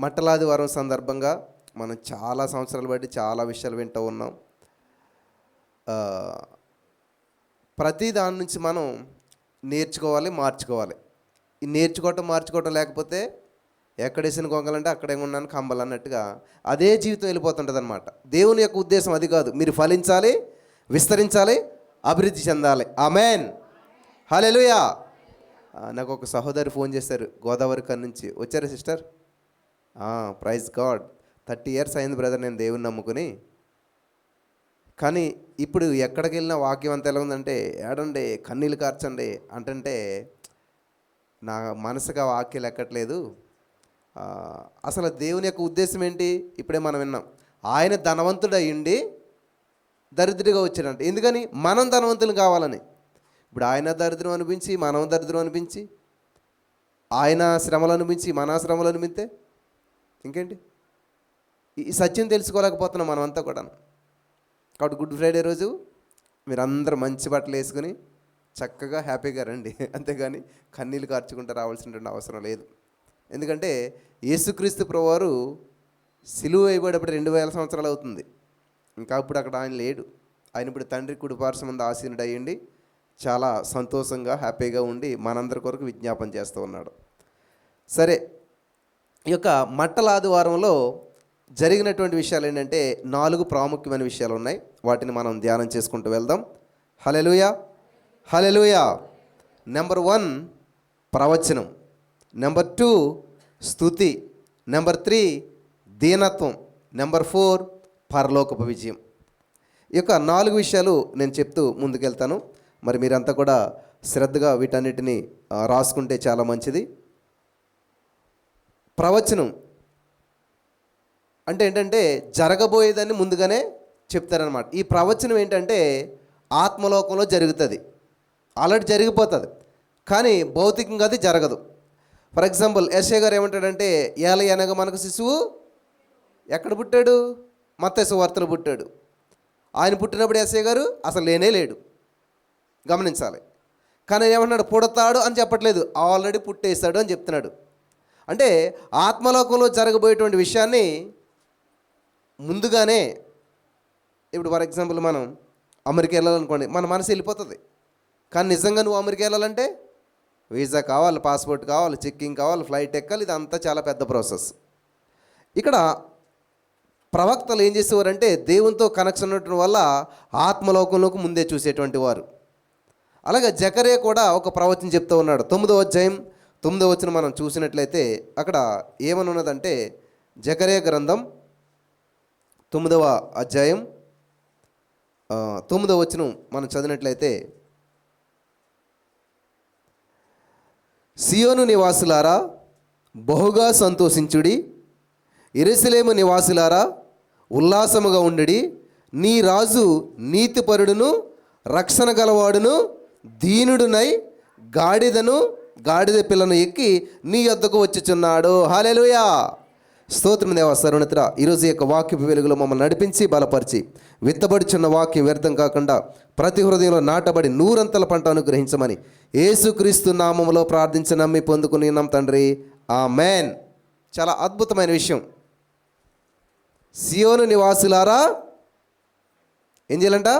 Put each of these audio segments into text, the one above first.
మట్టలాదివారం సందర్భంగా మనం చాలా సంవత్సరాలు బట్టి చాలా విషయాలు వింటూ ఉన్నాం. ప్రతి దాని నుంచి మనం నేర్చుకోవాలి, మార్చుకోవాలి. ఈ నేర్చుకోవటం మార్చుకోవటం లేకపోతే ఎక్కడేసిన గొంగలంటే అక్కడే ఉన్నాను కంబలు అన్నట్టుగా అదే జీవితం వెళ్ళిపోతుంటుంది అనమాట. దేవుని యొక్క ఉద్దేశం అది కాదు. మీరు ఫలించాలి, విస్తరించాలి, అభివృద్ధి చెందాలి. Amen, hallelujah. నాకు ఒక సహోదరి ఫోన్ చేశారు గోదావరి కన్ నుంచి. వచ్చారా సిస్టర్? Praise God. 30 years అయింది బ్రదర్ నేను దేవుని నమ్ముకుని. కానీ ఇప్పుడు ఎక్కడికి వెళ్ళినా వాక్యం అంత ఎలా ఉందంటే, ఏడండి కన్నీళ్ళు కార్చండి అంటే నా మనసుగా వాక్యాలు ఎక్కట్లేదు. అసలు దేవుని యొక్క ఉద్దేశం ఏంటి? ఇప్పుడే మనం విన్నాం, ఆయన ధనవంతుడు అయ్యిండి దరిద్రుడిగా వచ్చాడంట. ఎందుకని? మనం ధనవంతులు కావాలని. ఇప్పుడు ఆయన దరిద్రం అనిపించి మనం దరిద్రం అనిపించి, ఆయన శ్రమలు అనిపించి మన శ్రమలు అనిపిస్తే ఇంకేంటి? ఈ సత్యం తెలుసుకోలేకపోతున్నాం మనమంతా కూడా. కాబట్టి గుడ్ ఫ్రైడే రోజు మీరందరూ మంచి బట్టలు వేసుకుని చక్కగా హ్యాపీగా రండి, అంతేగాని కన్నీళ్ళు కార్చుకుంటూ రావాల్సినటువంటి అవసరం లేదు. ఎందుకంటే యేసుక్రీస్తు ప్రభువారు సిలువ వేయబడేప్పుడు 2000 సంవత్సరాలు అవుతుంది. ఇంకా ఇప్పుడు అక్కడ ఆయన లేడు. ఆయన ఇప్పుడు తండ్రి కుడి పార్శ్వం ముందు ఆసీనుడు అయ్యండి చాలా సంతోషంగా హ్యాపీగా ఉండి మనందరి కొరకు విజ్ఞాపన చేస్తూ ఉన్నాడు. సరే, ఈ యొక్క మట్టల ఆదివారంలో జరిగినటువంటి విషయాలు ఏంటంటే 4 ప్రాముఖ్యమైన విషయాలు ఉన్నాయి. వాటిని మనం ధ్యానం చేసుకుంటూ వెళ్దాం. హల్లెలూయా, హల్లెలూయా. నెంబర్ 1 ప్రవచనం, నెంబర్ 2 స్తుతి, నెంబర్ 3 దీనత్వం, నెంబర్ 4 పరలోకపు విజయం. ఈ యొక్క 4 విషయాలు నేను చెప్తూ ముందుకెళ్తాను. మరి మీరంతా కూడా శ్రద్ధగా వీటన్నిటిని రాసుకుంటే చాలా మంచిది. ప్రవచనం అంటే ఏంటంటే జరగబోయేదాన్ని ముందుగానే చెప్తారనమాట. ఈ ప్రవచనం ఏంటంటే ఆత్మలోకంలో జరుగుతుంది, ఆల్రెడీ జరిగిపోతుంది, కానీ భౌతికంగా అది జరగదు. ఫర్ ఎగ్జాంపుల్ యెషయా గారు ఏమంటాడంటే, ఏల అనగా మనకు శిశువు ఎక్కడ పుట్టాడు? మత్తయి సువార్తలో పుట్టాడు. ఆయన పుట్టినప్పుడు యెషయా గారు అసలు లేనే లేడు, గమనించాలి. కానీ ఏమన్నాడు? పుడతాడు అని చెప్పట్లేదు, ఆల్రెడీ పుట్టేశాడు అని చెప్తున్నాడు. అంటే ఆత్మలోకంలో జరగబోయేటువంటి విషయాన్ని ముందుగానే, ఇప్పుడు ఫర్ ఎగ్జాంపుల్ మనం అమెరికా వెళ్ళాలనుకోండి, మన మనసు వెళ్ళిపోతుంది. కానీ నిజంగా నువ్వు అమెరికా వెళ్ళాలంటే వీసా కావాలి, పాస్పోర్ట్ కావాలి, చెక్కింగ్ కావాలి, ఫ్లైట్ ఎక్కాలి, ఇదంతా చాలా పెద్ద ప్రాసెస్. ఇక్కడ ప్రవక్తలు ఏం చేసేవారంటే దేవునితో కనెక్షన్ ఉండటం వల్ల ఆత్మలోకంలోకి ముందే చూసేటువంటి వారు. అలాగే జకరియా కూడా ఒక ప్రవచనం చెప్తూ ఉన్నాడు. 9వ అధ్యాయం 9వ వచనం మనం చూసినట్లయితే అక్కడ ఏమని ఉన్నదంటే, జకరియా గ్రంథం 9వ అధ్యాయం 9వ వచనం మనం చదివినట్లయితే, సియోను నివాసులారా బహుగా సంతోషించుడి, యెరూషలేము నివాసులారా ఉల్లాసముగా ఉండుడి. నీ రాజు నీతిపరుడును రక్షణ గలవాడును దీనుడునై గాడిద పిల్లను ఎక్కి నీ యొద్దకు వచ్చుచున్నాడు. హల్లెలూయా, స్తోత్రం దేవా. సర్వోన్నతుడా, ఈరోజు యొక్క వాక్యపు వెలుగులో మమ్మల్ని నడిపించి బలపరిచి విత్తబడుచున్న వాక్యం వ్యర్థం కాకుండా ప్రతి హృదయంలో నాటబడి 100 పంట అనుగ్రహించమని యేసుక్రీస్తు నామములో ప్రార్థించి నమ్మి పొందుకుని ఉన్నాం తండ్రి, ఆమేన్. చాలా అద్భుతమైన విషయం. సియోను నివాసులారా ఏం చేయాలంట?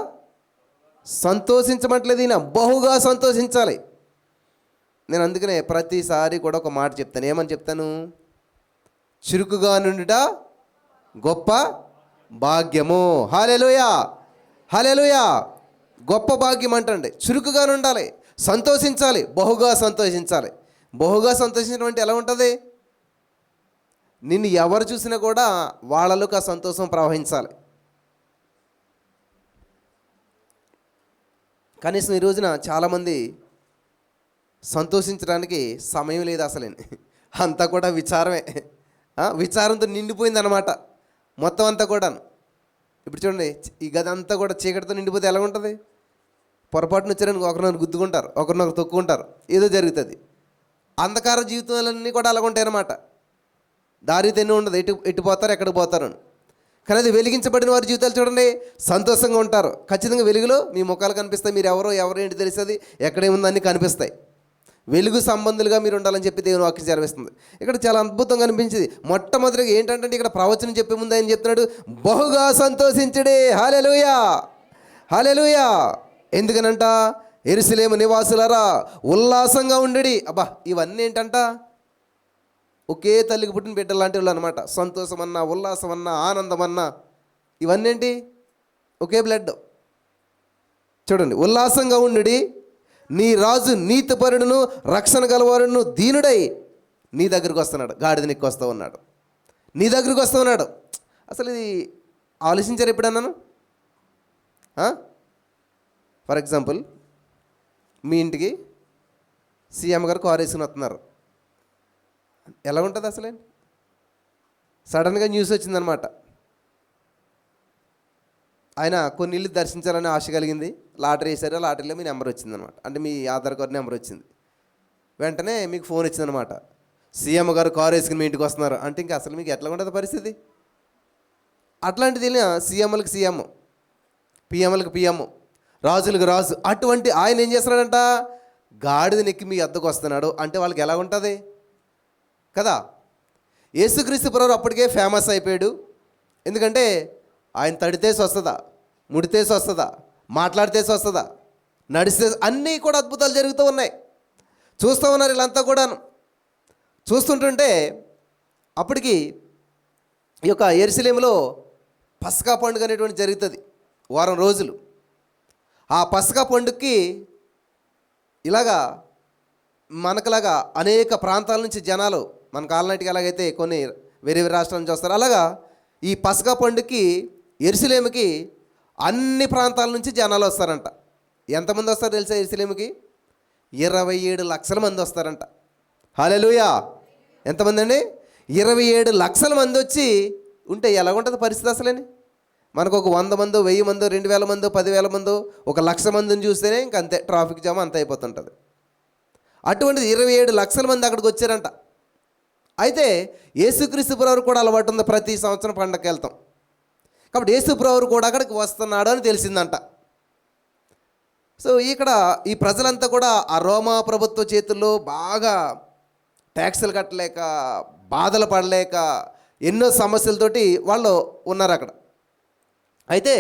సంతోషించమట్లేదు, ఈయన బహుగా సంతోషించాలి. నేను అందుకనే ప్రతిసారి కూడా ఒక మాట చెప్తాను. ఏమని చెప్తాను? చురుకుగా నుండుట గొప్ప భాగ్యము. హల్లెలూయా, హల్లెలూయా. గొప్ప భాగ్యం అంటండి. చురుకుగా ఉండాలి, సంతోషించాలి, బహుగా సంతోషించాలి. బహుగా సంతోషించడం అంటే ఎలా ఉంటుంది? నిన్ను ఎవరు చూసినా కూడా వాళ్ళలోకి ఆ సంతోషం ప్రవహించాలి. కనీసం ఈ రోజున చాలామంది సంతోషించడానికి సమయం లేదు అసలే, అంతా కూడా విచారమే. విచారంతో నిండిపోయింది అన్నమాట మొత్తం అంతా కూడా. ఇప్పుడు చూడండి, ఈ గది అంతా కూడా చీకటితో నిండిపోతే ఎలా ఉంటుంది? పొరపాటున వచ్చారని ఒకరినొకరు గుద్దుకుంటారు, ఒకరినొకరు తొక్కుకుంటారు, ఏదో జరుగుతుంది. అంధకార జీవితాలన్నీ కూడా అలాగ ఉంటాయి అన్నమాట. దారి తెన్ను ఉండదు, ఎటు పోతారు ఎక్కడికి పోతారు. కానీ అది వెలిగించబడిన వారి జీవితాలు చూడండి, సంతోషంగా ఉంటారు. ఖచ్చితంగా వెలుగులో మీ ముఖాలు కనిపిస్తాయి, మీరు ఎవరో ఏంటి తెలుస్తుంది, ఎక్కడేముందో అన్నీ కనిపిస్తాయి. వెలుగు సంబంధులుగా మీరు ఉండాలని చెప్పి దేవుని వాక్యం సెలవిస్తుంది. ఇక్కడ చాలా అద్భుతంగా అనిపించింది. మొట్టమొదటిగా ఏంటంటే ఇక్కడ ప్రవచనం చెప్పే ముందు ఆయన చెప్తున్నాడు, బహుగా సంతోషించుడే. హల్లెలూయా, హల్లెలూయా. ఎందుకనంట, యెరూషలేము నివాసులారా ఉల్లాసంగా ఉండడి. అబ్బా, ఇవన్నీ ఏంటంట, ఒకే తల్లికి పుట్టిన బిడ్డలు లాంటి వాళ్ళు అనమాట. సంతోషం అన్నా, ఉల్లాసం అన్నా, ఆనందం అన్నా, ఇవన్నీ ఏంటి, ఒకే బ్లడ్. చూడండి, ఉల్లాసంగా ఉండుడి, నీ రాజు నీతిపరుడును రక్షణ గలవారును దీనుడై నీ దగ్గరికి వస్తున్నాడు. గాడిద నెక్కి వస్తూ ఉన్నాడు, నీ దగ్గరికి వస్తూ ఉన్నాడు. అసలు ఇది ఆలోచించారు ఎప్పుడన్నాను? ఫర్ ఎగ్జాంపుల్, మీ ఇంటికి సీఎం గారు కారు వేసుకుని వస్తున్నారు. ఎలా ఉంటుంది అసలే? సడన్గా న్యూస్ వచ్చిందనమాట, ఆయన కొన్ని ఇల్లు దర్శించాలని ఆశ కలిగింది, లాటరీ వేసారు, లాటరీలో మీ నెంబర్ వచ్చిందనమాట. అంటే మీ ఆధార్ కార్డు నెంబర్ వచ్చింది. వెంటనే మీకు ఫోన్ వచ్చిందనమాట, సీఎం గారు కారు వేసుకుని మీ ఇంటికి వస్తున్నారు అంటే. ఇంకా అసలు మీకు ఎట్లా ఉంటుంది పరిస్థితి? అట్లాంటిది సీఎంలకు సీఎం, పిఎంలకు పిఎం, రాజులకు రాజు. అటువంటి ఆయన ఏం చేస్తున్నాడంట, గాడిద నెక్కి మీ అద్దకు వస్తున్నాడు అంటే వాళ్ళకి ఎలా ఉంటుంది కదా. యేసుక్రీస్తు ప్రభువు అప్పటికే ఫేమస్ అయిపోయాడు. ఎందుకంటే ఆయన తడితే స్వస్థత, ముడితే స్వస్థత, మాట్లాడితే స్వస్థత, నడిస్తే, అన్నీ కూడా అద్భుతాలు జరుగుతూ ఉన్నాయి. చూస్తూ ఉన్నారు వీళ్ళంతా కూడాను. చూస్తుంటుంటే అప్పటికి ఈ యొక్క యెరూషలేములో పస్కా పండుగ అనేటువంటి జరుగుతుంది, వారం రోజులు. ఆ పస్కా పండుగకి ఇలాగా మనకులాగా అనేక ప్రాంతాల నుంచి జనాలు, మన కాలనాటికి ఎలాగైతే కొన్ని వేరే వేరే రాష్ట్రాల నుంచి వస్తారు, అలాగా ఈ పస్కా పండుగకి యెరూషలేముకి అన్ని ప్రాంతాల నుంచి జనాలు వస్తారంట. ఎంతమంది వస్తారు తెలుసా యెరూషలేముకి? 27 లక్షల మంది వస్తారంట. హల్లెలూయా. ఎంతమంది అండి? 27 లక్షల మంది వచ్చి ఉంటే ఎలాగుంటుంది పరిస్థితి అసలేని? మనకు ఒక 100 మందో, 1000 మందో, 2000 మందో, 10,000 మందో, 1,00,000 మందిని చూస్తేనే ఇంక అంతే, ట్రాఫిక్ జామ్ అంత అయిపోతుంటుంది. అటువంటిది 27 లక్షల మంది అక్కడికి వచ్చారంట. అయితే యేసుక్రీస్తు ప్రభువు కూడా అలవాటు ఉంది, ప్రతి సంవత్సరం పండగకి వెళ్తాం. కాబట్టి యేసు ప్రభువు కూడా అక్కడికి వస్తున్నాడు అని తెలిసిందంట. సో ఇక్కడ ఈ ప్రజలంతా కూడా ఆ రోమా ప్రభుత్వ చేతుల్లో బాగా ట్యాక్సులు కట్టలేక, బాధలు పడలేక, ఎన్నో సమస్యలతోటి వాళ్ళు ఉన్నారు అక్కడ. అయితే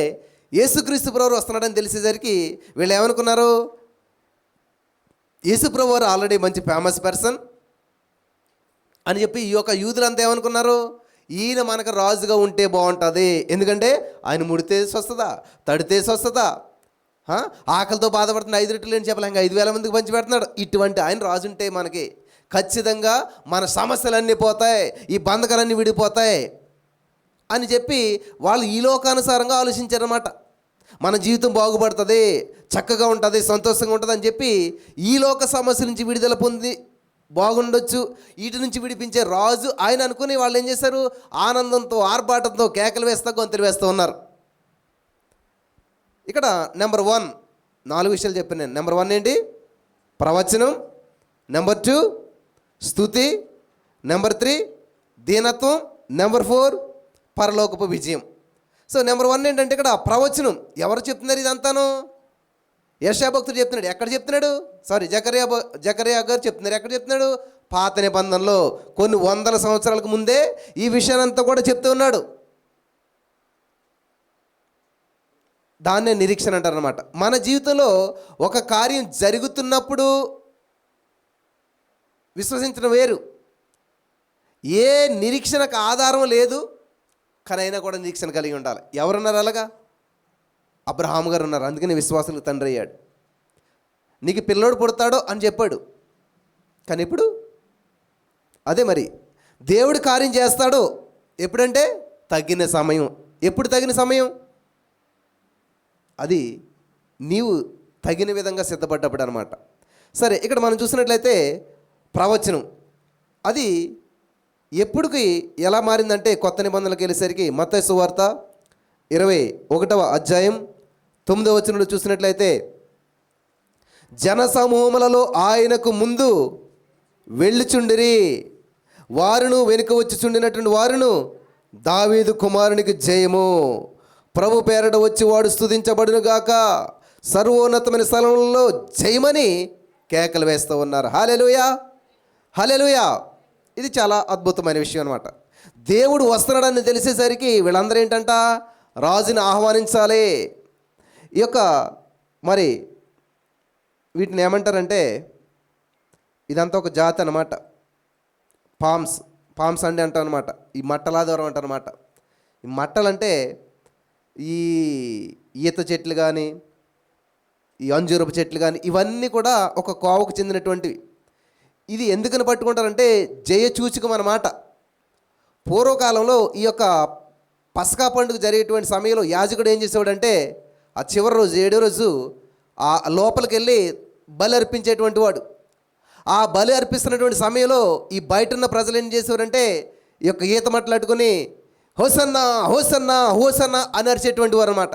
యేసుక్రీస్తు ప్రభువు వస్తున్నాడని తెలిసేసరికి వీళ్ళు ఏమనుకున్నారు, యేసు ప్రభువు ఆల్రెడీ మంచి ఫేమస్ పర్సన్ అని చెప్పి ఈ యొక్క యూదులంతా ఏమనుకున్నారు, ఈయన మనకు రాజుగా ఉంటే బాగుంటుంది. ఎందుకంటే ఆయన ముడితే స్వస్థత, తడితే స్వస్థత, ఆకలితో బాధపడుతున్న 5 రొట్టెలు అని చెప్పలే, ఇంకా 5,000 మందికి పంచి పెడుతున్నాడు. ఇటువంటి ఆయన రాజు ఉంటే మనకి ఖచ్చితంగా మన సమస్యలన్నీ పోతాయి, ఈ బంధకాలన్నీ విడిపోతాయి అని చెప్పి వాళ్ళు ఈ లోకానుసారంగా ఆలోచించారన్నమాట. మన జీవితం బాగుపడుతుంది, చక్కగా ఉంటుంది, సంతోషంగా ఉంటుంది అని చెప్పి ఈ లోక సమస్యల నుంచి విడుదల పొంది బాగుండొచ్చు, వీటి నుంచి విడిపించే రాజు ఆయన అనుకుని వాళ్ళు ఏం చేశారు, ఆనందంతో, ఆర్భాటంతో కేకలు వేస్తా, గొంతులు వేస్తూ ఉన్నారు. ఇక్కడ నెంబర్ 1 4 విషయాలు చెప్పాను నేను. నెంబర్ 1 ఏంటి? ప్రవచనం. నెంబర్ 2 స్తుతి. నెంబర్ 3 దీనత్వం. నెంబర్ 4 పరలోకపు విజయం. సో నెంబర్ 1 ఏంటంటే ఇక్కడ ప్రవచనం. ఎవరు చెప్తున్నారు ఇదంతాను? యెషయా భక్తుడు చెప్తున్నాడు. ఎక్కడ చెప్తున్నాడు? జకర్యా గారు చెప్తున్నారు. ఎక్కడ చెప్తున్నాడు? పాత నిబంధనలో కొన్ని 100 సంవత్సరాలకు ముందే ఈ విషయానంతా కూడా చెప్తూ ఉన్నాడు. దాన్నే నిరీక్షణ అంటారనమాట. మన జీవితంలో ఒక కార్యం జరుగుతున్నప్పుడు విశ్వసించడం వేరు. ఏ నిరీక్షణకు ఆధారం లేదు, కానీ అయినా కూడా నిరీక్షణ కలిగి ఉండాలి. ఎవరున్నారు అలాగా? అబ్రహాము గారు ఉన్నారు. అందుకని విశ్వాసులకు తండ్రి అయ్యాడు. నీకు పిల్లోడు పుడతాడో అని చెప్పాడు, కానీ ఇప్పుడు అదే మరి దేవుడు కార్యం చేస్తాడు ఎప్పుడంటే తగిన సమయం. ఎప్పుడు తగిన సమయం? అది నీవు తగిన విధంగా సిద్ధపడ్డప్పుడు అనమాట. సరే, ఇక్కడ మనం చూసినట్లయితే ప్రవచనం అది ఎప్పుడుకి ఎలా మారిందంటే కొత్త నిబంధనలకు వెళ్ళేసరికి మత్తయి సువార్త 21వ అధ్యాయం 9వ వచనంలో చూసినట్లయితే, జనసమూహములలో ఆయనకు ముందు వెళ్ళుచుండిరి, వారును వెనుక వచ్చుచుండినటువంటి వారును దావీదు కుమారునికి జయము, ప్రభు పేరట వచ్చి వాడు స్తుతించబడును గాక, సర్వోన్నతమైన స్థలంలో జయమని కేకలు వేస్తూ ఉన్నారు. హల్లెలూయా, హల్లెలూయా. ఇది చాలా అద్భుతమైన విషయం అనమాట. దేవుడు వస్తున్నాడని తెలిసేసరికి వీళ్ళందరూ ఏంటంట, రాజుని ఆహ్వానించాలి. ఈ యొక్క మరి వీటిని ఏమంటారంటే, ఇదంతా ఒక జాతి అనమాట. పామ్స్ అండి అంటాం అనమాట. ఈ మట్టలాధారం అంటారనమాట. ఈ మట్టలంటే ఈ ఈత చెట్లు కానీ, ఈ అంజూరపు చెట్లు కానీ, ఇవన్నీ కూడా ఒక కోవకు చెందినటువంటివి. ఇది ఎందుకని పట్టుకుంటారంటే జయచూచకం అన్నమాట. పూర్వకాలంలో ఈ యొక్క పస్కా పండుగ జరిగేటువంటి సమయంలో యాజకుడు ఏం చేసేవాడంటే, ఆ చివరి రోజు 7వ రోజు ఆ లోపలికి వెళ్ళి బలి అర్పించేటువంటి వాడు. ఆ బలి అర్పిస్తున్నటువంటి సమయంలో ఈ బయట ఉన్న ప్రజలు ఏం చేసేవారంటే, ఈ యొక్క ఈత మట్టలు అట్టుకొని హోసన్నా హోసన్నా హోసన్నా అని అరిచేటువంటి వారు అనమాట.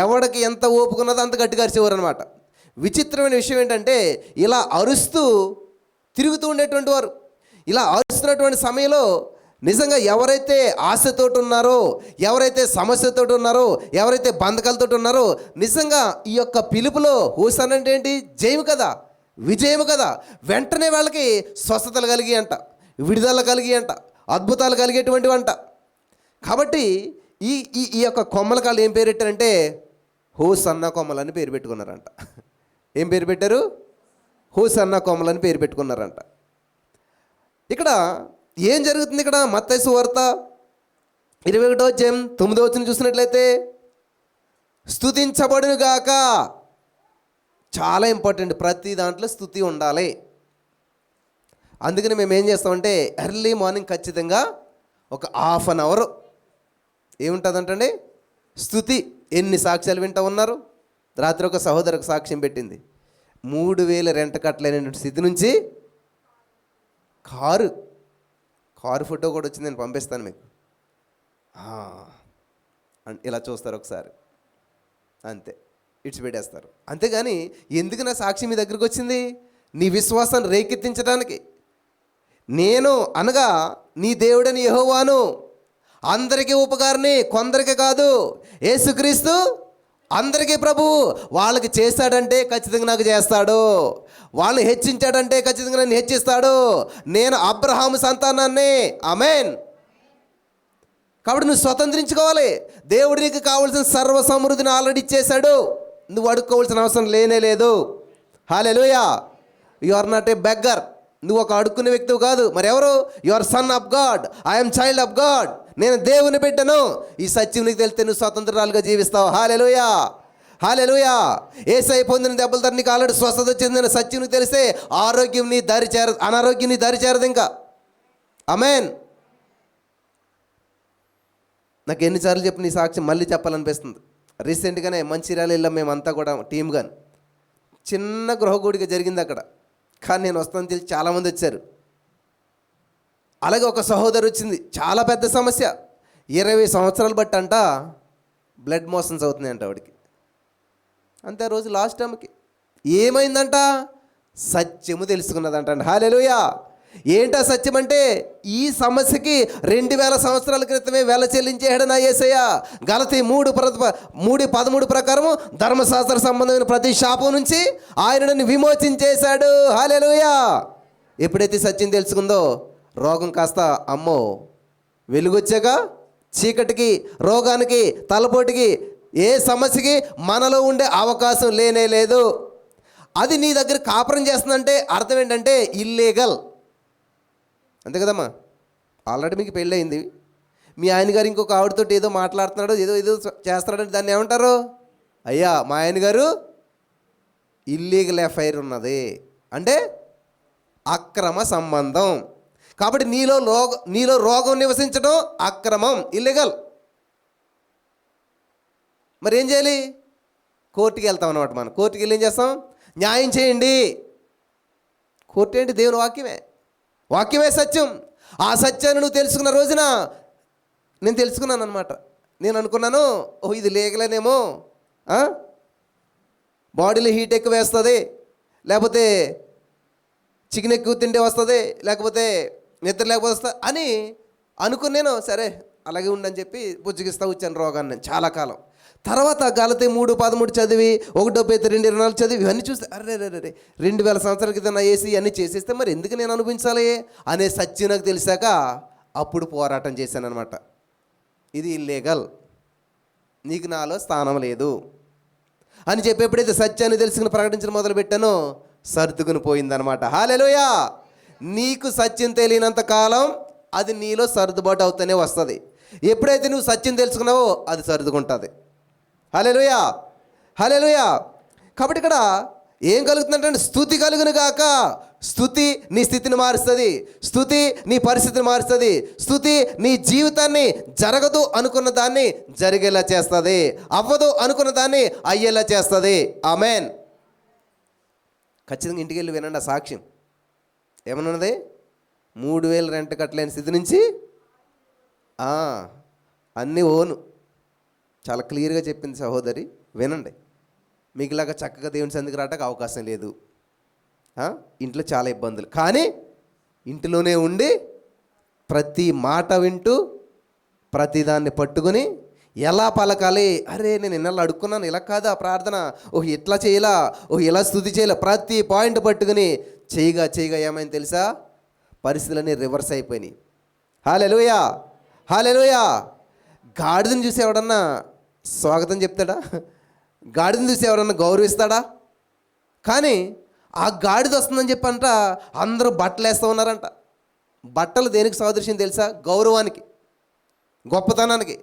ఎవడికి ఎంత ఓపుకున్నదో అంత గట్టిగా అరిచేవారు అనమాట. విచిత్రమైన విషయం ఏంటంటే, ఇలా అరుస్తూ తిరుగుతూ ఉండేటువంటి వారు. ఇలా అరుస్తున్నటువంటి సమయంలో నిజంగా ఎవరైతే ఆశతోటి ఉన్నారో, ఎవరైతే సమస్యతోటి ఉన్నారో, ఎవరైతే బంధకాలతో ఉన్నారో, నిజంగా ఈ యొక్క పిలుపులో హోసన్నా అంటే ఏంటి? జయము కదా, విజయము కదా. వెంటనే వాళ్ళకి స్వస్థతలు కలిగి అంట, విడుదల కలిగి అంట, అద్భుతాలు కలిగేటువంటివి అంట. కాబట్టి ఈ ఈ యొక్క కొమ్మల కాళ్ళు ఏం పేరు పెట్టారంటే హోసన్నా కొమ్మలని పేరు పెట్టుకున్నారంట. ఏం పేరు పెట్టారు? హోసన్నా కొమ్మలని పేరు పెట్టుకున్నారంట. ఇక్కడ ఏం జరుగుతుంది? ఇక్కడ మత్తయి సువార్త 21వ అధ్యాయం 9వ వచనం చూసినట్లయితే, స్తుతించబడును గాక. చాలా ఇంపార్టెంట్, ప్రతి దాంట్లో స్తుతి ఉండాలి. అందుకని మేము ఏం చేస్తామంటే ఎర్లీ మార్నింగ్ ఖచ్చితంగా ఒక ½ అన్ అవర్ ఏముంటుందంటండి స్తుతి. ఎన్ని సాక్ష్యాలు వింటూ ఉన్నారు? రాత్రి ఒక సహోదరికి సాక్ష్యం పెట్టింది, 3000 రెంట కట్టలేనటువంటి స్థితి నుంచి కారు ఫోటో కూడా వచ్చింది, నేను పంపిస్తాను మీకు. ఇలా చూస్తారు ఒకసారి, అంతే ఇడిచిపెట్టేస్తారు. అంతేగాని ఎందుకు నా సాక్షి మీ దగ్గరికి వచ్చింది? నీ విశ్వాసాన్ని రేకెత్తించడానికి. నేను అనగా నీ దేవుడని యెహోవాను, అందరికీ ఉపకారిని, కొందరికి కాదు. యేసుక్రీస్తు అందరికీ ప్రభువు. వాళ్ళకి చేశాడంటే ఖచ్చితంగా నాకు చేస్తాడు. వాళ్ళని హెచ్చించాడంటే ఖచ్చితంగా నన్ను హెచ్చిస్తాడు. నేను అబ్రహాము సంతానాన్ని. ఆమేన్. కాబట్టి నువ్వు స్వతంత్రించుకోవాలి. దేవుడు నీకు కావాల్సిన సర్వ సమృద్ధిని ఆల్రెడీ ఇచ్చేశాడు. నువ్వు అడుక్కోవాల్సిన అవసరం లేనే లేదు. Hallelujah. You are not a beggar. నువ్వు ఒక అడుక్కునే వ్యక్తివి కాదు. మరి ఎవరు? You are son of God. I'm child of God. నేను దేవుని బిడ్డను. ఈ సత్యం నీకు తెలిస్తే నువ్వు స్వతంత్రాలుగా జీవిస్తావు. హల్లెలూయా, హల్లెలూయా. యేసయ్య పొందిన దెబ్బలతో నీకు ఆల్రెడీ స్వస్థత చెందిన సత్యం నీకు తెలిస్తే ఆరోగ్యం నీ దారి చేరదు, అనారోగ్యం నీ దారి చేరదు ఇంకా. ఆమేన్. నాకు ఎన్నిసార్లు చెప్పిన ఈ సాక్ష్యం మళ్ళీ చెప్పాలనిపిస్తుంది. రీసెంట్గానే మంచిర్యాల వెళ్ళాం మేమంతా కూడా టీమ్గాని. చిన్న గృహగూడిక జరిగింది అక్కడ, కానీ నేను వస్తానని తెలిసి చాలామంది వచ్చారు. అలాగే ఒక సహోదరు వచ్చింది, చాలా పెద్ద సమస్య. 20 సంవత్సరాలు బట్టి అంట బ్లడ్ మోషన్స్ అవుతున్నాయి అంట ఆవిడకి. అంతే రోజు లాస్ట్ టైంకి ఏమైందంట? సత్యము తెలుసుకున్నదంట. హల్లెలూయా. ఏంటా సత్యం అంటే, ఈ సమస్యకి 2000 సంవత్సరాల క్రితమే వెల చెల్లించేశాడు నా యేసయ్య. గలతీ 3:13 ప్రకారము ధర్మశాస్త్ర సంబంధమైన ప్రతి శాపం నుంచి ఆయన నన్ను విమోచించేశాడు. హల్లెలూయా. ఎప్పుడైతే సత్యం తెలుసుకుందో రోగం కాస్త అమ్మో వెలుగొచ్చాక చీకటికి, రోగానికి, తలపోటుకి, ఏ సమస్యకి మనలో ఉండే అవకాశం లేనే లేదు. అది నీ దగ్గర కాపురం చేస్తుందంటే అర్థం ఏంటంటే ఇల్లీగల్. అంతే కదమ్మా. ఆల్రెడీ మీకు పెళ్ళి అయింది, మీ ఆయన గారు ఇంకొక ఆవిడతో ఏదో మాట్లాడుతున్నాడు, ఏదో ఏదో చేస్తున్నాడు, దాన్ని ఏమంటారు? అయ్యా మా ఆయన గారు ఇల్లీగల్ ఎఫ్ఐఆర్ ఉన్నది అంటే అక్రమ సంబంధం. కాబట్టి నీలో రోగం నివసించడం అక్రమం, ఇల్లీగల్. మరి ఏం చేయాలి? కోర్టుకి వెళ్తాం అన్నమాట. మనం కోర్టుకి వెళ్ళి ఏం చేస్తాం? న్యాయం చేయండి. కోర్టు ఏంటి? దేవుని వాక్యమే సత్యం. ఆ సత్యాన్ని నువ్వు తెలుసుకున్న రోజున నేను తెలుసుకున్నాను అనమాట. నేను అనుకున్నాను, ఓహ్ ఇది లీగలేనేమో, బాడీలో హీట్ ఎక్కువ వేస్తుంది, లేకపోతే చికెన్ ఎక్కువ తింటే వస్తుంది, లేకపోతే నిద్ర లేకపోతే వస్తుంది అని అనుకుని నేను సరే అలాగే ఉండని చెప్పి బుజ్జగిస్తూ వచ్చాను రోగాన్ని చాలా కాలం. తర్వాత గలతీ 3:13 చదివి 1 Pétరు 2:24 చదివి ఇవన్నీ చూస్తే అరే 2000 సంవత్సరాల క్రితం నా ఏసీ అన్నీ చేసేస్తే మరి ఎందుకు నేను అనుభవించాలి అనే సత్యం నాకు తెలిసాక అప్పుడు పోరాటం చేశాను అనమాట. ఇది ఇల్లీగల్, నీకు నాలో స్థానం లేదు అని చెప్పి ఎప్పుడైతే సత్యాన్ని తెలుసుకుని ప్రకటించడం మొదలుపెట్టానో సర్దుకుని పోయిందనమాట. హల్లెలూయా. నీకు సత్యం తెలియనంత కాలం అది నీలో సర్దుబాటు అవుతూనే వస్తుంది. ఎప్పుడైతే నువ్వు సత్యం తెలుసుకున్నావో అది సర్దుకుంటుంది. హల్లెలూయా, హల్లెలూయా. కాబట్టి ఇక్కడ ఏం కలుగుతుందంటే స్తుతి కలుగును గాక. స్తుతి నీ స్థితిని మారుస్తుంది, స్తుతి నీ పరిస్థితిని మారుస్తుంది, స్తుతి నీ జీవితాన్ని జరగదు అనుకున్న దాన్ని జరిగేలా చేస్తుంది, అవ్వదు అనుకున్న దాన్ని అయ్యేలా చేస్తుంది. ఆమేన్. ఖచ్చితంగా ఇంటికి వెళ్ళి వినండి ఆ సాక్ష్యం. ఏమన్నది? 3000 రెంట్ కట్టలేని స్థితి నుంచి అన్నీ ఓను. చాలా క్లియర్గా చెప్పింది సహోదరి, వినండి. మీకులాగా చక్కగా దేవుని సందికి రావడానికి అవకాశం లేదు. ఇంట్లో చాలా ఇబ్బందులు, కానీ ఇంటిలోనే ఉండి ప్రతి మాట వింటూ ప్రతిదాన్ని పట్టుకుని ఎలా పలకాలి, అరే నేను ఇన్నాళ్ళు అడుక్కున్నాను, ఇలా కాదా ప్రార్థన, ఓహ్ ఇట్లా చేయలా, ఓహ్ ఇలా స్తుతి చేయలే, ప్రతి పాయింట్ పట్టుకుని చేయగా ఏమైంది తెలుసా? పరిస్థితులన్నీ రివర్స్ అయిపోయినాయి. హల్లెలూయా, హల్లెలూయా. గాడిదని చూసి ఎవడన్నా స్వాగతం చెప్తాడా? గాడిదని చూసి ఎవడన్నా గౌరవిస్తాడా? కానీ ఆ గాడిద వస్తుందని చెప్పంట అందరూ బట్టలు వేస్తూ ఉన్నారంట. బట్టలు దేనికి సాదృశ్యం తెలుసా? గౌరవానికి, గొప్పతనానికి.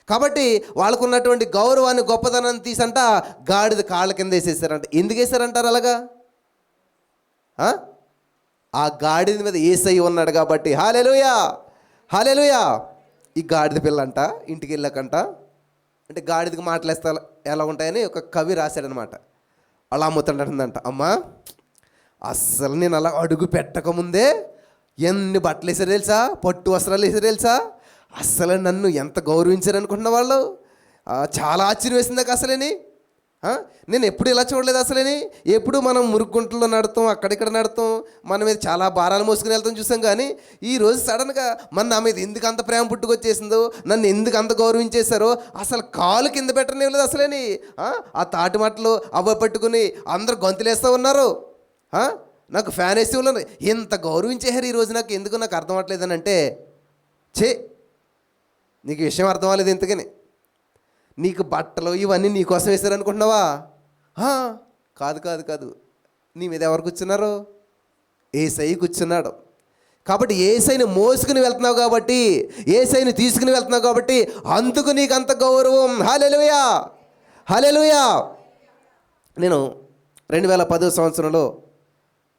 కాబట్టి వాళ్ళకు ఉన్నటువంటి గౌరవాన్ని, గొప్పతనాన్ని తీసంట గాడిద కాళ్ళ కింద వేసేసారంట. ఎందుకు వేసారంటారు అలాగా? ఆ గాడిద మీద యేసయ్య ఉన్నాడు కాబట్టి. హల్లెలూయా, హల్లెలూయా. ఈ గాడిద పిల్లంట ఇంటికి వెళ్ళాకంట, అంటే గాడిదకి మాటలేస్తా ఎలా ఉంటాయని ఒక కవి రాశాడనమాట. అలా అమ్ముతుంటుందంట, అమ్మా అస్సలు నేను అలా అడుగు పెట్టకముందే ఎన్ని బట్టలు వేసారు తెలుసా, పట్టు వస్త్రాలు వేసారు తెలుసా, అస్సలు నన్ను ఎంత గౌరవించారు అనుకుంటున్న వాళ్ళు. చాలా ఆశ్చర్యం వేసిందాక అసలేని. నేను ఎప్పుడు ఇలా చూడలేదు అసలేని. ఎప్పుడు మనం మురుగుంటల్లో నడతాం, అక్కడిక్కడ నడతాం, మన మీద చాలా భారాలు మోసుకుని వెళ్తాం చూసాం. కానీ ఈరోజు సడన్గా నా మీద ఎందుకు అంత ప్రేమ పుట్టుకొచ్చేసిందో, నన్ను ఎందుకు అంత గౌరవించేశారో, అసలు కాలు కింద పెట్టనివ్వలేదు అసలేని. ఆ తాటి మట్టలు అవ్వ పట్టుకుని అందరూ గొంతులేస్తూ ఉన్నారు. నాకు ఫ్యాన్ వేసి ఉన్నారు. ఎంత గౌరవించేశారు ఈరోజు, నాకు అర్థం అవ్వట్లేదని అంటే, నీకు విషయం అర్థం అవ్వలేదు. ఇంతకని నీకు బట్టలు ఇవన్నీ నీకోసం వేశారు అనుకుంటున్నావా? కాదు కాదు కాదు. నీ మీద ఎవరు కూర్చున్నారు? యేసయ్య కూర్చున్నాడు. కాబట్టి యేసయ్యని మోసుకుని వెళ్తున్నావు కాబట్టి, యేసయ్యని తీసుకుని వెళ్తున్నావు కాబట్టి అందుకు నీకు అంత గౌరవం. హల్లెలూయా, హల్లెలూయా. నేను 2010 సంవత్సరంలో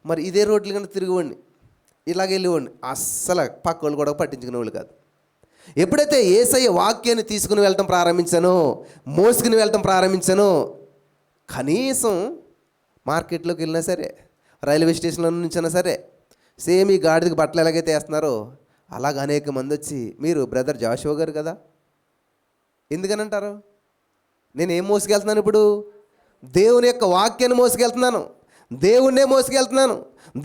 మరి ఇదే రోడ్లు కన్నా తిరిగివ్వండి, ఇలాగ వెళ్ళివ్వండి. అస్సలు పక్క వాళ్ళు కూడా పట్టించుకునే వాళ్ళు కాదు. ఎప్పుడైతే యేసయ్య వాక్యాన్ని తీసుకుని వెళ్ళటం ప్రారంభించానో, మోసుకుని వెళ్ళటం ప్రారంభించానో, కనీసం మార్కెట్లోకి వెళ్ళినా సరే, రైల్వే స్టేషన్లో నుంచైనా సరే, సేమ్ ఈ గాడిదకి బట్టలు ఎలాగైతే వేస్తున్నారో అలాగ అనేక మంది వచ్చి, మీరు బ్రదర్ జాషువా గారు కదా, ఎందుకని అంటారు? నేను ఏం మోసుకెళ్తున్నాను ఇప్పుడు? దేవుని యొక్క వాక్యాన్ని మోసుకెళ్తున్నాను, దేవుణ్ణే మోసుకెళ్తున్నాను,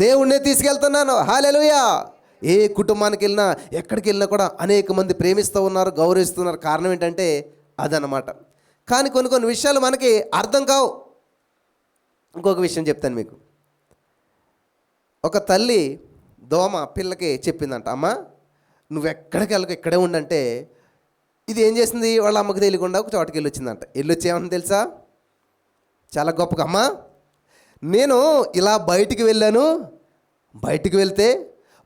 దేవుణ్ణే తీసుకెళ్తున్నాను. హల్లెలూయా. ఏ కుటుంబానికి వెళ్ళినా, ఎక్కడికి వెళ్ళినా కూడా అనేక మంది ప్రేమిస్తూ ఉన్నారు, గౌరవిస్తున్నారు. కారణం ఏంటంటే అదనమాట. కానీ కొన్ని విషయాలు మనకి అర్థం కావు. ఇంకొక విషయం చెప్తాను మీకు. ఒక తల్లి దోమ పిల్లకి చెప్పిందంట, అమ్మ నువ్వు ఎక్కడికి వెళ్ళక ఇక్కడే ఉండంటే, ఇది ఏం చేసింది? వాళ్ళ అమ్మకి తెలియకుండా ఒక చోటకి వెళ్ళి వచ్చిందంట. వెళ్ళొచ్చేమని తెలుసా? చాలా గొప్పగా, అమ్మ నేను ఇలా బయటికి వెళ్ళాను, బయటికి వెళ్తే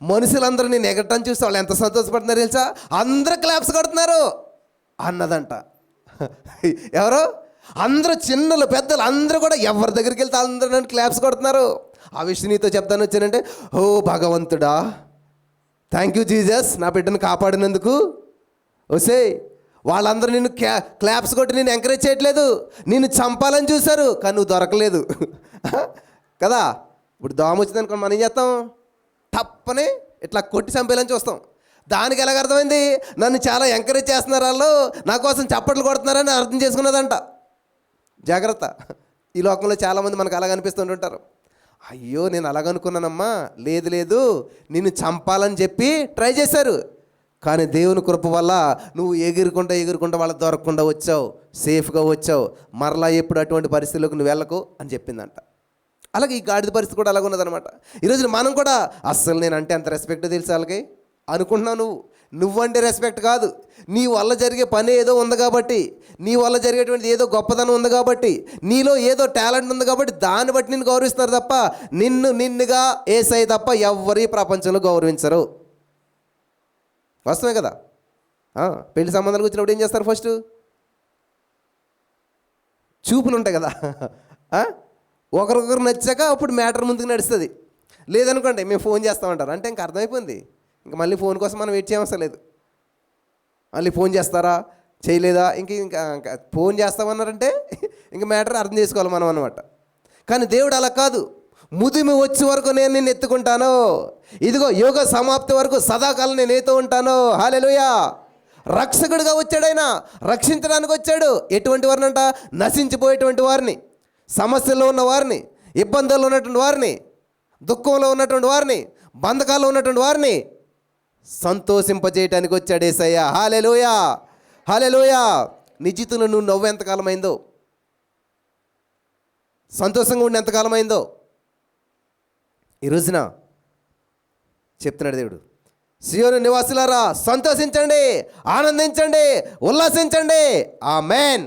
మనుషులందరూ నేను ఎగరటాన్ని చూస్తే వాళ్ళు ఎంత సంతోషపడుతున్నారు తెలుసా, అందరూ క్లాప్స్ కొడుతున్నారు అన్నదంట. ఎవరు? అందరూ, చిన్నలు పెద్దలు అందరూ కూడా ఎవరి దగ్గరికి వెళ్తే అందరూ నన్ను క్లాప్స్ కొడుతున్నారు. ఆ విషయం నీతో చెప్తాను వచ్చానంటే, ఓ భగవంతుడా, థ్యాంక్ యూ జీసస్, నా బిడ్డను కాపాడినందుకు. ఓసే వాళ్ళందరూ నిన్ను క్లాప్స్ కొట్టి నేను ఎంకరేజ్ చేయట్లేదు, నిన్ను చంపాలని చూశారు, కానీ నువ్వు దొరకలేదు కదా. ఇప్పుడు దోమ వచ్చిందనుకో మనం ఏం చేస్తాం? తప్పని ఇట్లా కొట్టి చంపేయాలని చూస్తాం. దానికి ఎలాగ అర్థమైంది? నన్ను చాలా ఎంకరేజ్ చేస్తున్నారు, వాళ్ళు నా కోసం చప్పట్లు కొడుతున్నారని అర్థం చేసుకున్నదంట. జాగ్రత్త. ఈ లోకంలో చాలామంది మనకు అలాగ అనిపిస్తుంటుంటారు. అయ్యో నేను అలాగనుకున్నానమ్మా, లేదు నిన్ను చంపాలని చెప్పి ట్రై చేశారు, కానీ దేవుని కృప వల్ల నువ్వు ఎగురుకుంటా వాళ్ళ దొరకకుండా వచ్చావు, సేఫ్గా వచ్చావు. మరలా ఎప్పుడు అటువంటి పరిస్థితులకు నువ్వు వెళ్ళకు అని చెప్పిందంట. అలాగే ఈ గాడిద పరిస్థితి కూడా అలాగ ఉన్నదనమాట. ఈరోజు మనం కూడా అస్సలు నేనంటే అంత రెస్పెక్ట్ తెలుసు వాళ్ళకి అనుకుంటున్నావు. నువ్వంటే రెస్పెక్ట్ కాదు, నీ వల్ల జరిగే పని ఏదో ఉంది కాబట్టి, నీ వల్ల జరిగేటువంటి ఏదో గొప్పదనం ఉంది కాబట్టి, నీలో ఏదో టాలెంట్ ఉంది కాబట్టి దాన్ని బట్టి నిన్ను గౌరవిస్తారు తప్ప నిన్నుగా యేసయ్య తప్ప ఎవ్వరి ప్రపంచంలో గౌరవించరు. వాస్తవమే కదా. పెళ్లి సంబంధాలకు వచ్చినప్పుడు ఏం చేస్తారు? ఫస్ట్ చూపులు ఉంటాయి కదా. ఒకరికొకరు నచ్చాక అప్పుడు మ్యాటర్ ముందుకు నడుస్తుంది. లేదనుకోండి మేము ఫోన్ చేస్తామంటారు. అంటే ఇంక అర్థమైపోయింది, ఇంక మళ్ళీ ఫోన్ కోసం మనం వెయిట్ చేయవసరం లేదు. మళ్ళీ ఫోన్ చేస్తారా, చేయలేదా, ఇంకా ఫోన్ చేస్తామన్నారంటే ఇంక మ్యాటర్ అర్థం చేసుకోవాలి మనం అన్నమాట. కానీ దేవుడు అలా కాదు. ముదిమి వచ్చే వరకు నేను నిన్ను ఎత్తుకుంటాను, ఇదిగో యుగ సమాప్తి వరకు సదాకాలం నేను ఏతో ఉంటాను. హల్లెలూయా. రక్షకుడిగా వచ్చాడైనా, రక్షించడానికి వచ్చాడు. ఎటువంటి వారిని అంట? నశించిపోయేటువంటి వారిని, సమస్యల్లో ఉన్న వారిని, ఇబ్బందుల్లో ఉన్నటువంటి వారిని, దుఃఖంలో ఉన్నటువంటి వారిని, బంధకాల్లో ఉన్నటువంటి వారిని సంతోషింపజేయటానికి వచ్చాడు యేసయ్య. హల్లెలూయా, హల్లెలూయా. నీ జీవితంలో నువ్వు నవ్వు ఎంతకాలం అయిందో, సంతోషంగా ఉండి ఎంతకాలం అయిందో ఈ రోజున చెప్తున్నాడు దేవుడు. సియోను నివాసులారా సంతోషించండి, ఆనందించండి, ఉల్లాసించండి. ఆమేన్.